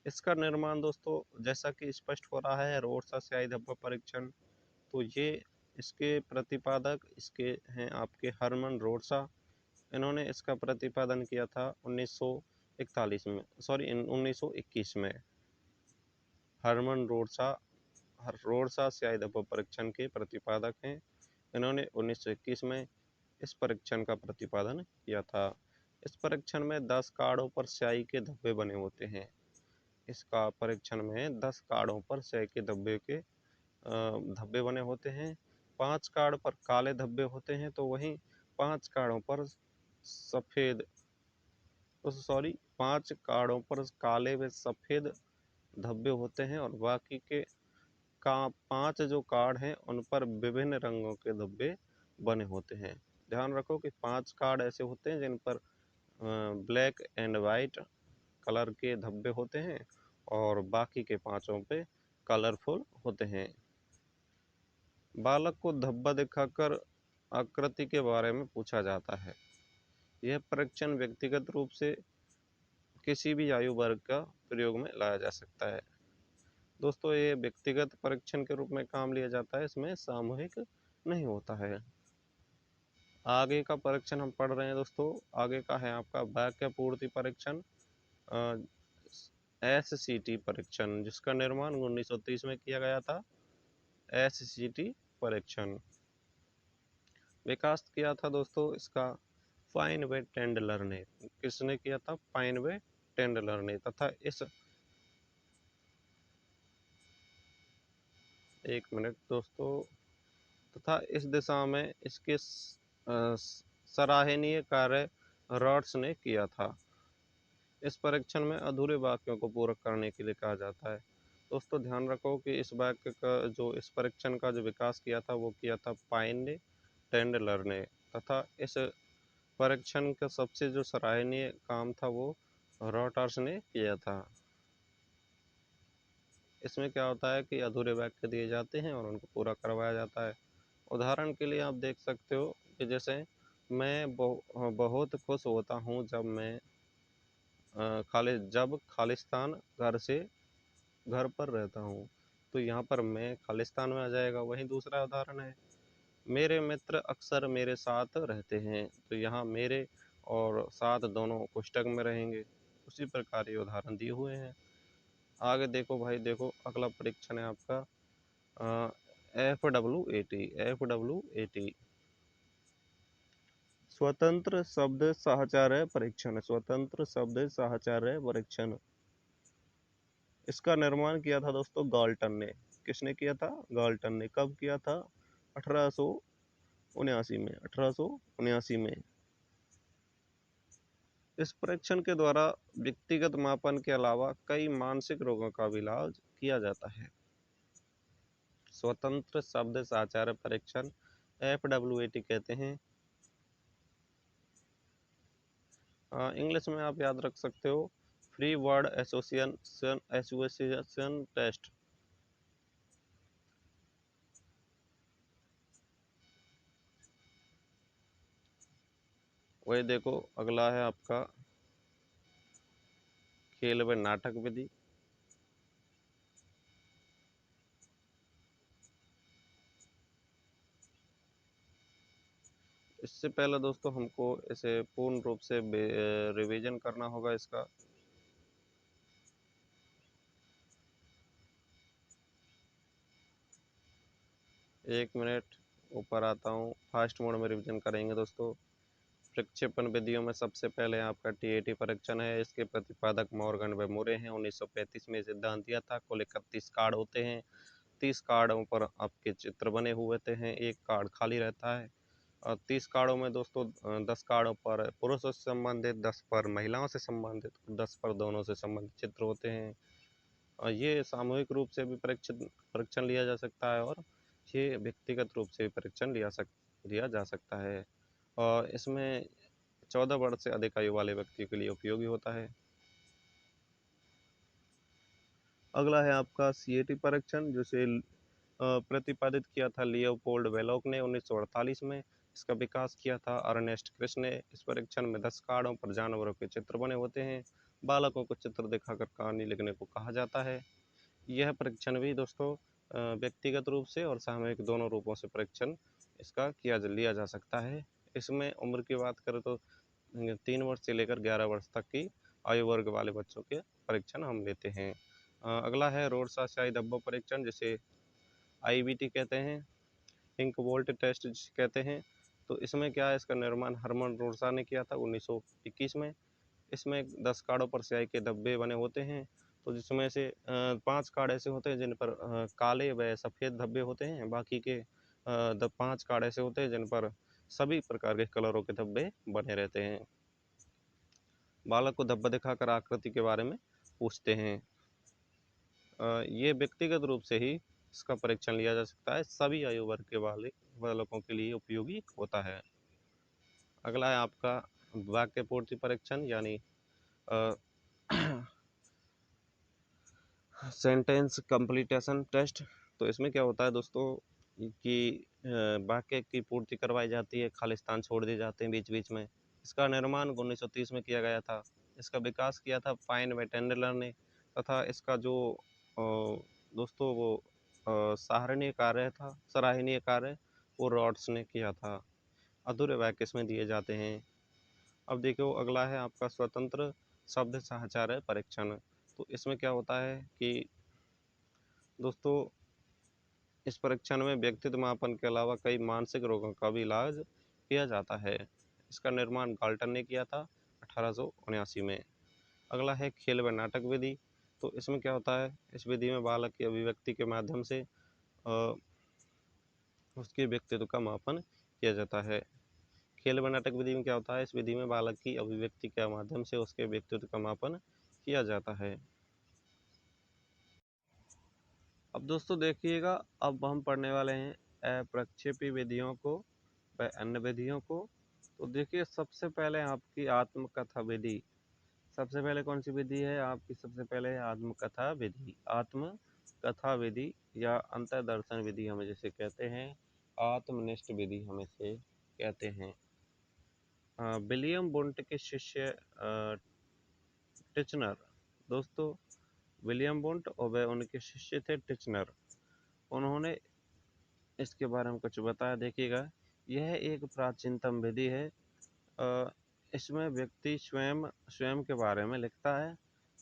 Speaker 1: इसका निर्माण दोस्तों जैसा कि स्पष्ट हो रहा है, रोडसा स्याही धब्बा परीक्षण, तो ये इसके प्रतिपादक इसके हैं आपके हरमन रोडसा। इन्होंने इसका प्रतिपादन किया था 1941 में, सॉरी 1921 में। हरमन रोडसा स्याही धब्बा परीक्षण के प्रतिपादक हैं। इन्होंने 1921 में इस परीक्षण का प्रतिपादन किया था। इस परीक्षण में 10 कार्डों पर स्याही के धब्बे बने होते हैं। इसका परीक्षण में 10 कार्डों पर स्याही के धब्बे बने होते हैं। 5 कार्ड पर काले धब्बे होते हैं, तो वहीं 5 कार्डों पर सफ़ेद, सॉरी 5 कार्डों पर काले व सफ़ेद धब्बे होते हैं और बाकी के 5 जो कार्ड हैं उन पर विभिन्न रंगों के धब्बे बने होते हैं। ध्यान रखो कि 5 कार्ड ऐसे होते हैं जिन पर ब्लैक एंड वाइट कलर के धब्बे होते हैं और बाकी के 5 पे कलरफुल होते हैं। बालक को धब्बा दिखाकर आकृति के बारे में पूछा जाता है। यह परीक्षण व्यक्तिगत रूप से किसी भी आयु वर्ग का प्रयोग में लाया जा सकता है। दोस्तों ये व्यक्तिगत परीक्षण के रूप में काम लिया जाता है, इसमें सामूहिक नहीं होता है। आगे का परीक्षण हम पढ़ रहे हैं दोस्तों। आगे का है आपका वाक्य पूर्ति परीक्षण, एससीटी परीक्षण, जिसका निर्माण 1930 में किया गया था। एससीटी परीक्षण विकास किया था दोस्तों इसका फाइन वे टेंडलर ने। किसने किया था? फाइन वे टेंडलर ने। तथा इस एक मिनट दोस्तों, तथा इस दिशा में इसके सराहनीय कार्य रॉड्स ने किया था। इस परीक्षण में अधूरे वाक्यों को पूरा करने के लिए कहा जाता है। दोस्तों ध्यान रखो कि इस वाक्य का जो इस परीक्षण का जो विकास किया था वो किया था पाइन ने टेंडलर ने। तथा इस परीक्षण का सबसे जो सराहनीय काम था वो रॉटर्स ने किया था। इसमें क्या होता है कि अधूरे वाक्य दिए जाते हैं और उनको पूरा करवाया जाता है। उदाहरण के लिए आप देख सकते हो कि जैसे मैं बहुत खुश होता हूँ जब खालिस्तान घर पर रहता हूँ, तो यहाँ पर मैं खालिस्तान में आ जाएगा। वहीं दूसरा उदाहरण है, मेरे मित्र अक्सर मेरे साथ रहते हैं, तो यहाँ मेरे और साथ दोनों पुस्तक में रहेंगे। उसी प्रकार ये उदाहरण दिए हुए हैं। आगे देखो भाई, देखो अगला परीक्षण है आपका FWAT स्वतंत्र शब्द साहचर्य परीक्षण। स्वतंत्र शब्द साहचर्य परीक्षण, इसका निर्माण किया था दोस्तों गाल्टन ने। किसने किया था? गाल्टन ने। कब किया था? 1879 में। 1879 में। इस परीक्षण के द्वारा व्यक्तिगत मापन के अलावा कई मानसिक रोगों का भी इलाज किया जाता है। स्वतंत्र शब्द साहचर्य परीक्षण FWAT कहते हैं। इंग्लिश में आप याद रख सकते हो फ्री वर्ड एसोसिएशन टेस्ट। वही देखो अगला है आपका खेल व नाटक विधि। इससे पहले दोस्तों हमको इसे पूर्ण रूप से रिवीजन करना होगा इसका। एक मिनट, ऊपर आता हूँ। फास्ट मोड में रिवीजन करेंगे दोस्तों। प्रक्षेपण विधियों में सबसे पहले आपका टीएटी परीक्षण है। इसके प्रतिपादक मॉर्गन व मुरे हैं। 1935 में सिद्धांत दिया था। कुल 31 कार्ड होते हैं। 30 कार्डों पर आपके चित्र बने हुए होते हैं, एक कार्ड खाली रहता है। और 30 कार्डों में दोस्तों 10 कार्डों पर पुरुषों से संबंधित, 10 पर महिलाओं से संबंधित, 10 पर दोनों से संबंधित चित्र होते हैं। और ये सामूहिक रूप से भी परीक्षण परीक्षण लिया जा सकता है, और ये व्यक्तिगत रूप से भी परीक्षण लिया जा सकता है। और इसमें 14 वर्ष से अधिक आयु वाले व्यक्ति के लिए उपयोगी होता है। अगला है आपका सीएटी परीक्षण, जिसे प्रतिपादित किया था लियोपोल्ड वेलोक ने 1948 में। इसका विकास किया था अर्नेस्ट क्रिश ने। इस परीक्षण में 10 कार्डों पर जानवरों के चित्र बने होते हैं। बालकों को चित्र दिखाकर कहानी लिखने को कहा जाता है। यह परीक्षण भी दोस्तों व्यक्तिगत रूप से और सामूहिक दोनों रूपों से परीक्षण इसका लिया जा सकता है। इसमें उम्र की बात करें तो 3 वर्ष से लेकर 11 वर्ष तक की आयु वर्ग वाले बच्चों के परीक्षण हम लेते हैं। अगला है रोडसा स्याही धब्बा परीक्षण, जिसे आईबीटी कहते हैं, इंक वोल्ट टेस्ट जिसे कहते हैं। तो इसमें क्या है, इसका निर्माण हरमन रोडसा ने किया था 1921 में। इसमें 10 कार्डों पर स्याही के धब्बे बने होते हैं। तो जिसमें से 5 कार्ड ऐसे होते हैं जिन पर काले व सफ़ेद धब्बे होते हैं। बाकी के 5 कार्ड ऐसे होते हैं जिन पर सभी प्रकार के कलरों के धब्बे बने रहते हैं। बालक को धब्बा दिखाकर आकृति के बारे में पूछते हैं। ये व्यक्तिगत रूप से ही इसका परीक्षण लिया जा सकता है। सभी आयु वर्ग के वाले बालकों के लिए उपयोगी होता है। अगला है आपका वाक्य पूर्ति परीक्षण, यानी सेंटेंस कंप्लीटेशन टेस्ट। तो इसमें क्या होता है दोस्तों कि वाक्य की पूर्ति करवाई जाती है, खालिस्तान छोड़ दिए जाते हैं बीच बीच में। इसका निर्माण 1930 में किया गया था। इसका विकास किया था पाइन व टेंडलर ने, तथा इसका जो दोस्तों वो सराहनीय कार्य वो रॉड्स ने किया था। अधूरे वाक्य इसमें दिए जाते हैं। अब देखो, अगला है आपका स्वतंत्र शब्द साहचर्य परीक्षण। तो इसमें क्या होता है कि दोस्तों इस परीक्षण में व्यक्तित्व मापन के अलावा कई मानसिक रोगों का भी इलाज किया जाता है। इसका निर्माण गाल्टन ने किया था 1879 में। अगला है खेल व नाटक विधि। तो इसमें क्या होता है, इस विधि में बालक की अभिव्यक्ति के माध्यम से उसके व्यक्तित्व का मापन किया जाता है। खेल व नाटक विधि में क्या होता है, इस विधि में बालक की अभिव्यक्ति के माध्यम से उसके व्यक्तित्व का मापन किया जाता है। अब दोस्तों देखिएगा, अब हम पढ़ने वाले हैं अप्रक्षेपी विधियों को व अन्य विधियों को। तो देखिए, सबसे पहले आपकी आत्मकथा विधि। सबसे पहले कौन सी विधि है आपकी, सबसे पहले है आत्मकथा विधि। आत्मकथा विधि या अंतर्दर्शन विधि हमें जिसे कहते हैं, आत्मनिष्ठ विधि हम इसे कहते हैं। विलियम बुंट के शिष्य टिचनर। दोस्तों विलियम बुंट और वह उनके शिष्य थे टिचनर। उन्होंने इसके बारे में कुछ बताया। देखिएगा, यह एक प्राचीनतम विधि है। इसमें व्यक्ति स्वयं स्वयं के बारे में लिखता है।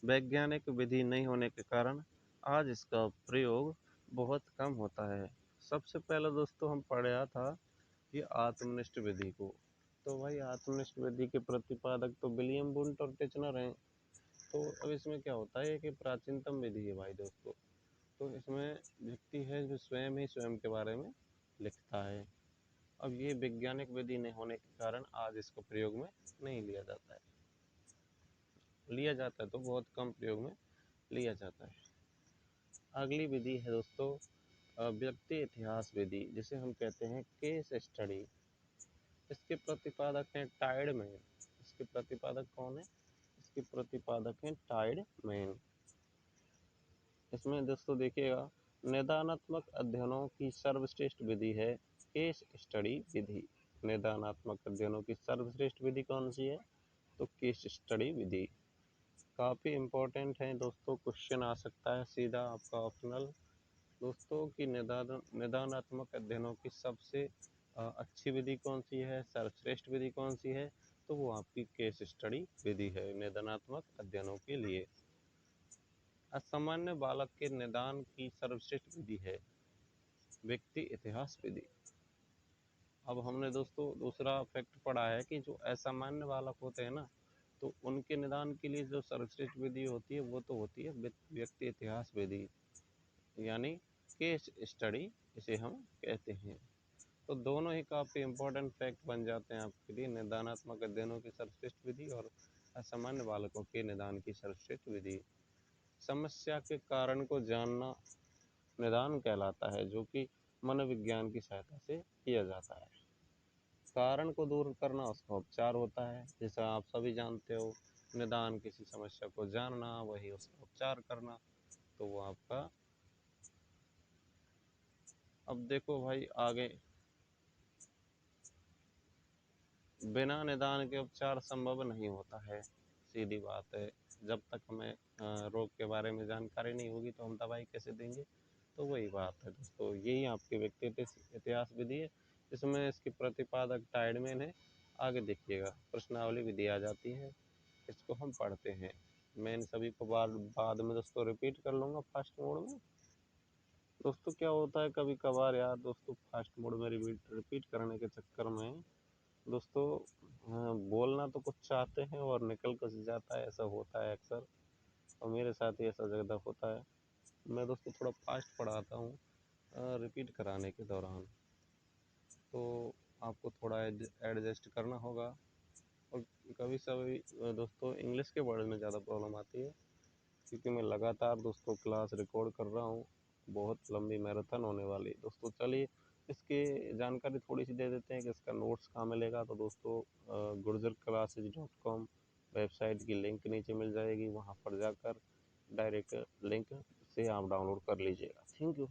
Speaker 1: वैज्ञानिक विधि नहीं होने के कारण आज इसका प्रयोग बहुत कम होता है। सबसे पहले दोस्तों हम पढ़ा था कि आत्मनिष्ठ विधि को। तो भाई आत्मनिष्ठ विधि के प्रतिपादक तो विलियम बुंट और टिचनर हैं। तो अब इसमें क्या होता है कि प्राचीनतम विधि है भाई दोस्तों। तो इसमें व्यक्ति है जो स्वयं ही स्वयं के बारे में लिखता है। अब ये वैज्ञानिक विधि नहीं होने के कारण आज इसको प्रयोग में नहीं लिया जाता है। लिया जाता है तो बहुत कम प्रयोग में लिया जाता है। अगली विधि है दोस्तों व्यक्ति इतिहास विधि, जिसे हम कहते हैं केस स्टडी। इसके प्रतिपादक हैं टाइडमैन। इसके प्रतिपादक कौन है, इसके प्रतिपादक हैं टाइडमैन। इसमें दोस्तों देखिएगा, निदानात्मक अध्ययनों की सर्वश्रेष्ठ विधि है केस स्टडी विधि। निदानात्मक अध्ययनों की सर्वश्रेष्ठ विधि कौन सी है, तो केस स्टडी विधि। काफ़ी इम्पोर्टेंट है दोस्तों, क्वेश्चन आ सकता है सीधा आपका ऑप्शनल दोस्तों, कि निदानात्मक अध्ययनों की सबसे अच्छी विधि कौन सी है, सर्वश्रेष्ठ विधि कौन सी है, तो वो आपकी केस स्टडी विधि है निदानात्मक अध्ययनों के लिए। असामान्य बालक के निदान की सर्वश्रेष्ठ विधि है व्यक्ति इतिहास विधि। अब हमने दोस्तों दूसरा फैक्ट पढ़ा है कि जो असामान्य बालक होते हैं ना, तो उनके निदान के लिए जो सर्वश्रेष्ठ विधि होती है वो तो होती है व्यक्ति इतिहास विधि, यानी केस स्टडी इसे हम कहते हैं। तो दोनों ही काफ़ी इम्पोर्टेंट फैक्ट बन जाते हैं आपके लिए, निदानात्मक अध्ययनों की सर्वश्रेष्ठ विधि और असामान्य बालकों के निदान की सर्वश्रेष्ठ विधि। समस्या के कारण को जानना निदान कहलाता है, जो कि मनोविज्ञान की सहायता से किया जाता है। कारण को दूर करना उसका उपचार होता है, जैसा आप सभी जानते हो, निदान किसी समस्या को जानना वही उसका उपचार करना, तो वो आपका। अब देखो भाई आगे, बिना निदान के उपचार संभव नहीं होता है, सीधी बात है। जब तक हमें रोग के बारे में जानकारी नहीं होगी तो हम दवाई कैसे देंगे, तो वही बात है दोस्तों। यही आपकी व्यक्तिगत इतिहास विधि है, इसमें इसके प्रतिपादक टाइडमैन है। आगे देखिएगा प्रश्नावली विधि आ जाती है, इसको हम पढ़ते हैं। मैं इन सभी को बाद में दोस्तों रिपीट कर लूँगा फास्ट मोड में। दोस्तों क्या होता है कभी कभार यार दोस्तों, फास्ट मोड में रिपीट करने के चक्कर में दोस्तों बोलना तो कुछ चाहते हैं और निकल कुछ जाता है, ऐसा होता है अक्सर, और मेरे साथ ही ऐसा ज़्यादा होता है। मैं दोस्तों थोड़ा फास्ट पढ़ाता हूँ रिपीट कराने के दौरान, तो आपको थोड़ा एडजस्ट करना होगा। और कभी सभी दोस्तों इंग्लिश के वर्ड में ज़्यादा प्रॉब्लम आती है, क्योंकि मैं लगातार दोस्तों क्लास रिकॉर्ड कर रहा हूँ, बहुत लंबी मैराथन होने वाली है दोस्तों। चलिए इसकी जानकारी थोड़ी सी दे देते हैं कि इसका नोट्स कहाँ मिलेगा। तो दोस्तों gurjarclasses.com वेबसाइट की लिंक नीचे मिल जाएगी, वहाँ पर जाकर डायरेक्ट लिंक से आप डाउनलोड कर लीजिएगा। Thank you.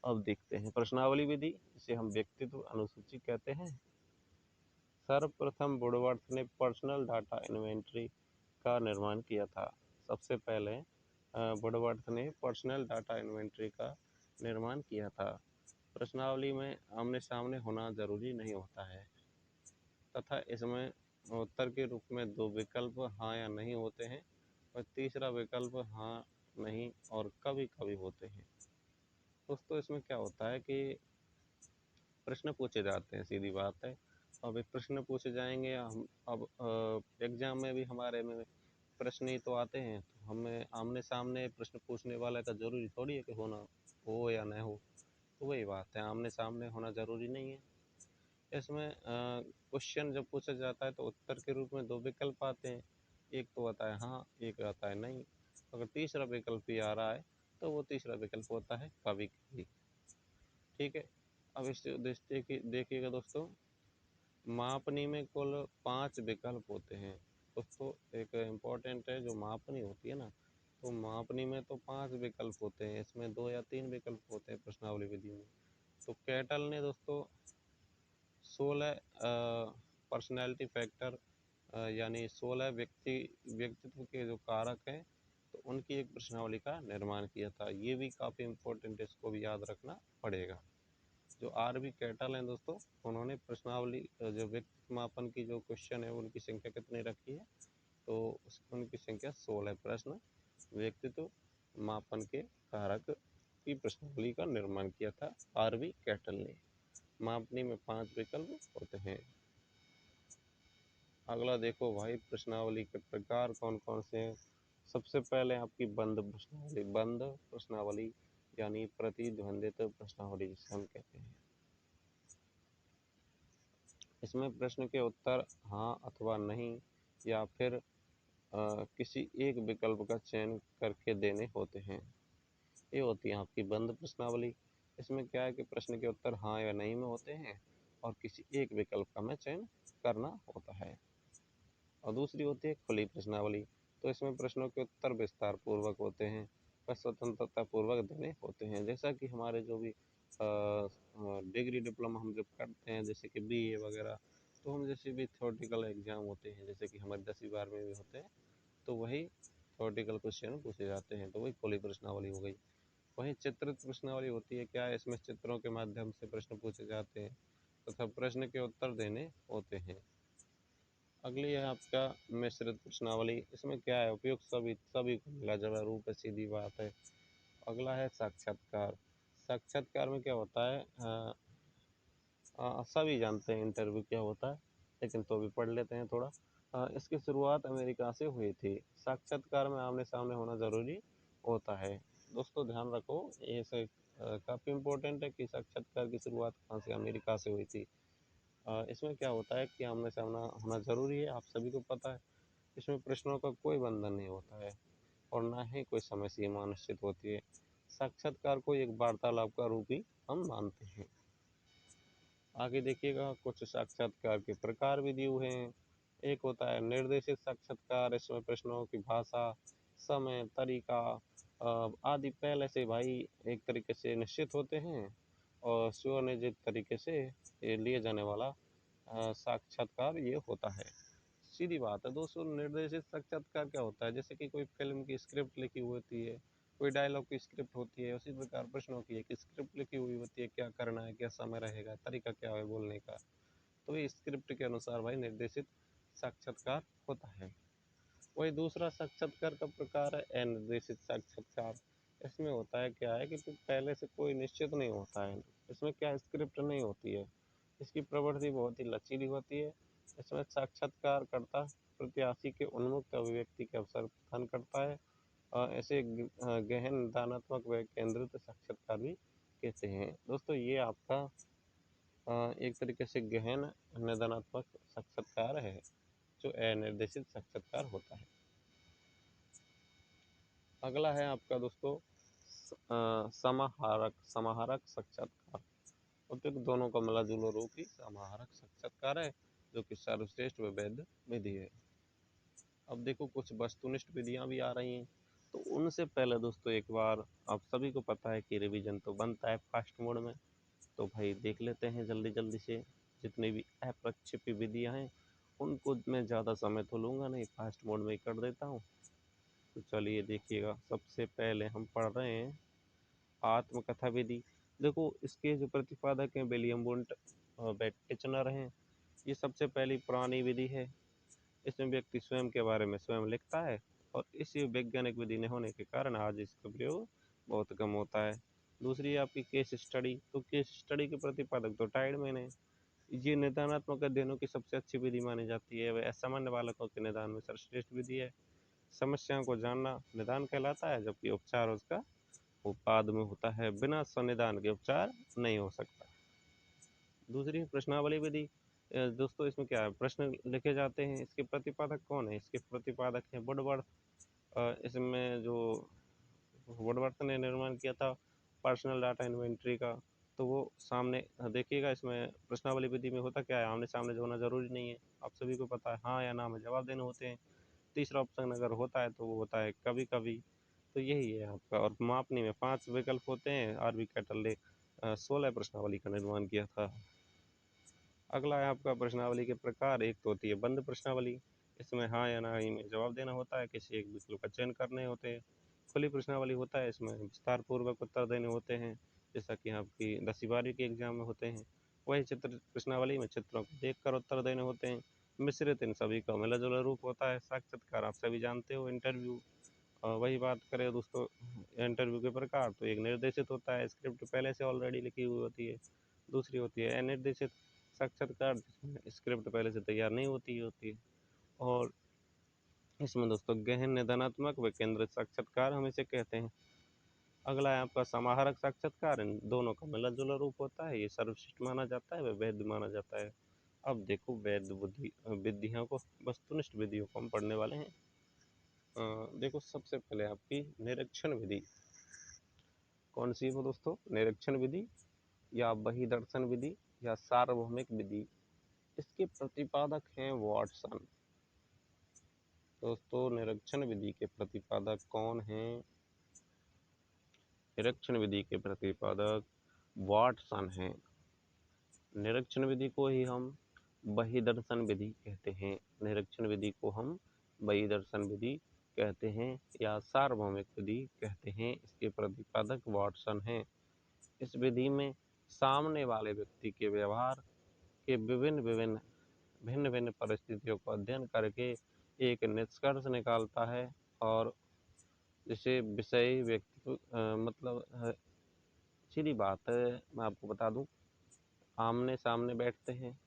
Speaker 1: अब देखते हैं प्रश्नावली विधि, जिसे हम व्यक्तित्व अनुसूची कहते हैं। सर्वप्रथम वुडवर्थ ने पर्सनल डाटा इन्वेंटरी का निर्माण किया था। सबसे पहले वुडवर्थ ने पर्सनल डाटा इन्वेंटरी का निर्माण किया था। प्रश्नावली में आमने सामने होना जरूरी नहीं होता है, तथा इसमें उत्तर के रूप में दो विकल्प हाँ या नहीं होते हैं, और तीसरा विकल्प हाँ नहीं और कभी कभी होते हैं। दोस्तों इसमें क्या होता है कि प्रश्न पूछे जाते हैं, सीधी बात है। अब एक प्रश्न पूछे जाएंगे हम, अब एग्जाम में भी हमारे में प्रश्न ही तो आते हैं, तो हमें आमने सामने प्रश्न पूछने वाला का जरूरी थोड़ी है कि होना हो या न हो, तो वही बात है, आमने सामने होना जरूरी नहीं है। इसमें क्वेश्चन जब पूछा जाता है तो उत्तर के रूप में दो विकल्प आते हैं, एक तो आता है हाँ, एक आता है नहीं। अगर तीसरा विकल्प भी आ रहा है तो वो तीसरा विकल्प होता है कभी कभी। ठीक है। अब इस देखिएगा दोस्तों, मापनी में कुल 5 विकल्प होते हैं। दोस्तों एक इम्पोर्टेंट है, जो मापनी होती है ना, तो मापनी में तो 5 विकल्प होते हैं, इसमें 2 या 3 विकल्प होते हैं प्रश्नावली विधि में। तो कैटल ने दोस्तों 16 पर्सनैलिटी फैक्टर यानी 16 व्यक्तित्व के जो कारक हैं, तो उनकी एक प्रश्नावली का निर्माण किया था। ये भी काफ़ी इम्पोर्टेंट है, इसको भी याद रखना पड़ेगा। जो आर बी कैटल हैं दोस्तों, उन्होंने प्रश्नावली जो व्यक्तित्व मापन की जो क्वेश्चन है उनकी संख्या कितनी रखी है, तो उनकी संख्या 16 प्रश्न व्यक्तित्व मापन के कारक की प्रश्नावली का निर्माण किया था आर बी कैटल ने। मापनी में 5 विकल्प होते हैं। अगला देखो भाई, प्रश्नावली के प्रकार कौन कौन से हैं। सबसे पहले आपकी बंद प्रश्नावली, बंद प्रश्नावली यानी प्रतिद्वंद्वित प्रश्नावली जिसे हम कहते हैं। इसमें प्रश्न के उत्तर हाँ अथवा नहीं या फिर किसी एक विकल्प का चयन करके देने होते हैं। ये होती है आपकी बंद प्रश्नावली। इसमें क्या है कि प्रश्न के उत्तर हाँ या नहीं में होते हैं और किसी एक विकल्प का में चयन करना होता है। और दूसरी होती है खुली प्रश्नावली, तो इसमें प्रश्नों के उत्तर विस्तार पूर्वक होते हैं, वह स्वतंत्रता पूर्वक देने होते हैं। जैसा कि हमारे जो भी डिग्री डिप्लोमा हम जब करते हैं, जैसे कि बीए वगैरह, तो हम जैसे भी थ्योरेटिकल एग्जाम होते हैं, जैसे कि हमारे 10वीं 12वीं में भी होते हैं, तो वही थ्योरेटिकल क्वेश्चन पूछे जाते हैं, तो वही खुली प्रश्नावली हो गई। वहीं चित्रित प्रश्नावली होती है, क्या है इसमें चित्रों के माध्यम से प्रश्न पूछे जाते हैं। तथा प्रश्न के उत्तर देने होते हैं। अगली है आपका मिश्रित प्रश्नावली। इसमें क्या है, उपयुक्त सभी सभी को मिला जुला रूप है, सीधी बात है। अगला है साक्षात्कार। साक्षात्कार में क्या होता है, सभी जानते हैं इंटरव्यू क्या होता है, लेकिन तो भी पढ़ लेते हैं थोड़ा। इसकी शुरुआत अमेरिका से हुई थी। साक्षात्कार में आमने सामने होना ज़रूरी होता है। दोस्तों ध्यान रखो, ये से काफ़ी इम्पोर्टेंट है कि साक्षात्कार की शुरुआत कहाँ से, अमेरिका से हुई थी। इसमें क्या होता है कि आमने सामना होना ज़रूरी है, आप सभी को पता है। इसमें प्रश्नों का कोई बंधन नहीं होता है और ना ही कोई समय सीमा निश्चित होती है। साक्षात्कार को एक वार्तालाप का रूप ही हम मानते हैं। आगे देखिएगा, कुछ साक्षात्कार के प्रकार भी दिए हुए हैं। एक होता है निर्देशित साक्षात्कार। इसमें प्रश्नों की भाषा, समय, तरीका आदि पहले से भाई एक तरीके से निश्चित होते हैं और सुनियोजित तरीके से ये लिए जाने वाला साक्षात्कार ये होता है। सीधी बात है दोस्तों, निर्देशित साक्षात्कार क्या होता है, जैसे कि कोई फिल्म की स्क्रिप्ट लिखी हुई होती है, कोई डायलॉग की स्क्रिप्ट होती है, उसी प्रकार प्रश्नों की एक स्क्रिप्ट लिखी हुई होती है, क्या करना है, क्या समय रहेगा, तरीका क्या है बोलने का। तो ये स्क्रिप्ट के अनुसार भाई निर्देशित साक्षात्कार होता है। वही दूसरा साक्षात्कार का प्रकार है अनिर्देशित साक्षात्कार। इसमें होता है क्या है कि पहले से कोई निश्चित नहीं होता है, इसमें क्या स्क्रिप्ट नहीं होती है, इसकी प्रवृत्ति बहुत ही लचीली होती है। इसमें साक्षात्कारकर्ता प्रत्याशी के उन्मुक्त अभिव्यक्ति के अवसर प्रदान करता है। ऐसे गहन निदानात्मक व केंद्रित साक्षात्कार भी कहते हैं। दोस्तों ये आपका एक तरीके से गहन निदानात्मक साक्षात्कार है, जो अनिर्देशित साक्षात्कार होता है। अगला है आपका दोस्तों समाहारक समाहारक साक्षात्कार। उपयुक्त दोनों का मिला जुला रूप ही समाहारक साक्षात्कार है, जो कि सर्वश्रेष्ठ व वैध विधि है। अब देखो कुछ वस्तुनिष्ठ विधियां भी आ रही हैं, तो उनसे पहले दोस्तों एक बार आप सभी को पता है कि रिवीजन तो बनता है फास्ट मोड में। तो भाई देख लेते हैं जल्दी जल्दी से, जितनी भी अप्रक्षेप्य विधियां हैं उनको मैं ज़्यादा समय तो लूँगा नहीं, फास्ट मोड में ही कर देता हूँ। तो चलिए देखिएगा, सबसे पहले हम पढ़ रहे हैं आत्मकथा विधि। देखो इसके जो प्रतिपादक हैं विलियम वुंट टिचनर हैं। ये सबसे पहली पुरानी विधि है। इसमें व्यक्ति स्वयं के बारे में स्वयं लिखता है और इस वैज्ञानिक विधि न होने के कारण आज इसका प्रयोग बहुत कम होता है। दूसरी है आपकी केस स्टडी। तो केस स्टडी के प्रतिपादक तो टाइडमैन है। ये निदानात्मक अध्ययनों की सबसे अच्छी विधि मानी जाती है। वह असामान्य बालकों के निदान में सर्वश्रेष्ठ विधि है। समस्याओं को जानना निदान कहलाता है, जबकि उपचार उसका उपाद में होता है। बिना संनिदान के उपचार नहीं हो सकता। दूसरी प्रश्नावली विधि। दोस्तों इसमें क्या है, प्रश्न लिखे जाते हैं। इसके प्रतिपादक कौन है, इसके प्रतिपादक हैं वुडवर्थ। इसमें जो वुडवर्थ ने निर्माण किया था पर्सनल डाटा इन्वेंट्री का, तो वो सामने देखिएगा। इसमें प्रश्नावली विधि में होता क्या है, आमने सामने जो होना जरूरी नहीं है, आप सभी को पता है, हाँ या ना में जवाब देने होते हैं। तीसरा ऑप्शन अगर होता है तो वो होता है कभी कभी। तो यही है आपका। और मापनी में 5 विकल्प होते हैं। आरबी कैटल ने 16 प्रश्नावली का निर्माण किया था। अगला है आपका प्रश्नावली के प्रकार। एक तो होती है बंद प्रश्नावली। इसमें हाँ या ना ही में जवाब देना होता है, किसी एक विकल्प का चयन करने होते हैं। खुली प्रश्नावली होता है, इसमें विस्तार पूर्वक उत्तर देने होते हैं, जैसा कि आपकी 10वीं के एग्जाम में होते हैं। वही चित्र प्रश्नावली में चित्रों को देख कर उत्तर देने होते हैं। मिश्रित इन सभी का मिला जुला रूप होता है। साक्षात्कार आप सभी जानते हो, इंटरव्यू। वही बात करें दोस्तों इंटरव्यू के प्रकार, तो एक निर्देशित होता है, स्क्रिप्ट पहले से ऑलरेडी लिखी हुई होती है। दूसरी होती है अनिर्देशित साक्षात्कार, जिसमें स्क्रिप्ट पहले से तैयार नहीं होती है। और इसमें दोस्तों गहन निदानात्मक व केंद्रित साक्षात्कार हम इसे कहते हैं। अगला है आपका समाहारक साक्षात्कार। इन दोनों का मिला जुला रूप होता है, ये सर्वश्रेष्ठ माना जाता है व वैध माना जाता है। अब देखो वैध बुद्धि विधियों को, वस्तुनिष्ठ विधियों को हम पढ़ने वाले हैं। देखो सबसे पहले आपकी निरीक्षण विधि। कौन सी है वो दोस्तों, निरीक्षण विधि या बही दर्शन विधि या सार्वभौमिक विधि। इसके प्रतिपादक हैं वाटसन। दोस्तों निरीक्षण विधि के प्रतिपादक कौन हैं, निरीक्षण विधि के प्रतिपादक वाटसन हैं। निरीक्षण विधि को ही हम बहिदर्शन विधि कहते हैं। निरीक्षण विधि को हम बहिदर्शन विधि कहते हैं या सार्वभौमिक विधि कहते हैं। इसके प्रतिपादक वाटसन हैं। इस विधि में सामने वाले व्यक्ति के व्यवहार, के भिन्न-भिन्न परिस्थितियों को अध्ययन करके एक निष्कर्ष निकालता है और जैसे विषय मतलब सीधी बात है, मैं आपको बता दूँ, आमने-सामने बैठते हैं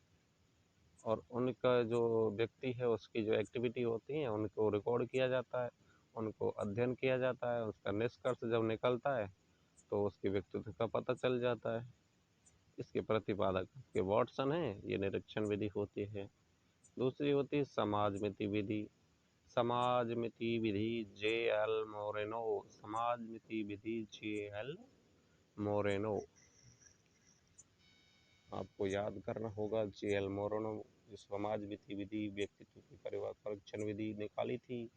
Speaker 1: और उनका जो व्यक्ति है उसकी जो एक्टिविटी होती है उनको रिकॉर्ड किया जाता है, उनको अध्ययन किया जाता है, उसका निष्कर्ष जब निकलता है तो उसके व्यक्तित्व का पता चल जाता है। इसके प्रतिपादक के वाटसन हैं, ये निरीक्षण विधि होती है। दूसरी होती है समाजमिति विधि। समाजमिति विधि जे.एल. मोरेनो। समाजमिति विधि जे.एल. मोरेनो, आपको याद करना होगा। जे.एल. मोरेनो जो समाजमिति विधि व्यक्तित्व की परिवार परीक्षण विधि निकाली थी।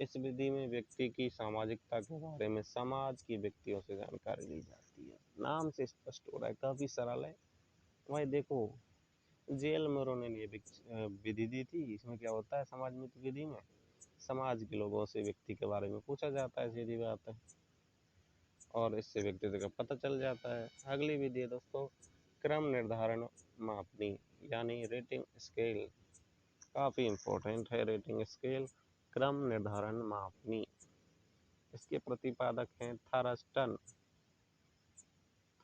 Speaker 1: इस विधि में व्यक्ति की सामाजिकता के बारे में समाज के व्यक्तियों से जानकारी ली जाती है। नाम से स्पष्ट हो रहा है, काफी सरल है। भाई देखो, जे.एल. मोरेनो ने ये विधि दी थी। इसमें क्या होता है, समाजमिति विधि में समाज के लोगों से व्यक्ति के बारे में पूछा जाता है, सीधी बात है, और इससे व्यक्तित्व का पता चल जाता है। अगली विधि है दोस्तों क्रम निर्धारण मापनी, यानी रेटिंग स्केल। काफ़ी इम्पोर्टेंट है रेटिंग स्केल, क्रम निर्धारण मापनी। इसके प्रतिपादक हैं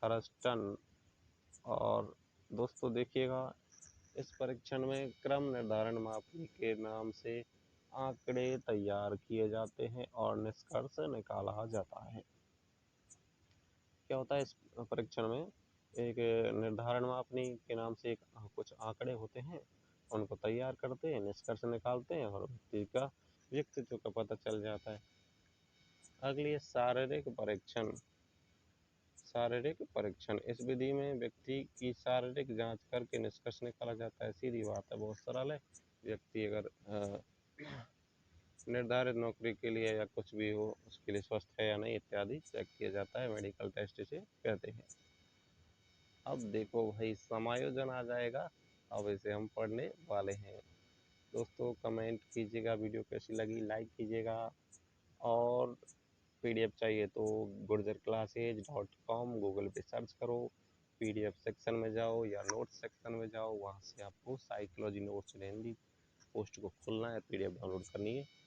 Speaker 1: थरस्टन। और दोस्तों देखिएगा, इस परीक्षण में क्रम निर्धारण मापनी के नाम से आंकड़े तैयार किए जाते हैं और निष्कर्ष निकाला जाता है। क्या होता है इस परीक्षण में, एक निर्धारण मापनी के नाम से एक कुछ आंकड़े होते हैं, उनको तैयार करते हैं, निष्कर्ष निकालते हैं और व्यक्ति का व्यक्तित्व का पता चल जाता है। अगली है शारीरिक परीक्षण। शारीरिक परीक्षण, इस विधि में व्यक्ति की शारीरिक जांच करके निष्कर्ष निकाला जाता है। सीधी बात है, बहुत सरल है। व्यक्ति अगर निर्धारित नौकरी के लिए या कुछ भी हो उसके लिए स्वस्थ है या नहीं इत्यादि चेक किया जाता है, मेडिकल टेस्ट इसे कहते हैं। अब देखो भाई, समायोजन आ जाएगा, अब इसे हम पढ़ने वाले हैं। दोस्तों कमेंट कीजिएगा, वीडियो कैसी लगी लाइक कीजिएगा, और पीडीएफ चाहिए तो gurjarclasses.com गूगल पे सर्च करो, पीडीएफ सेक्शन में जाओ या नोट्स सेक्शन में जाओ, वहाँ से आपको साइकोलॉजी नोट्स इन हिंदी पोस्ट को खोलना है, पीडीएफ डाउनलोड करनी है।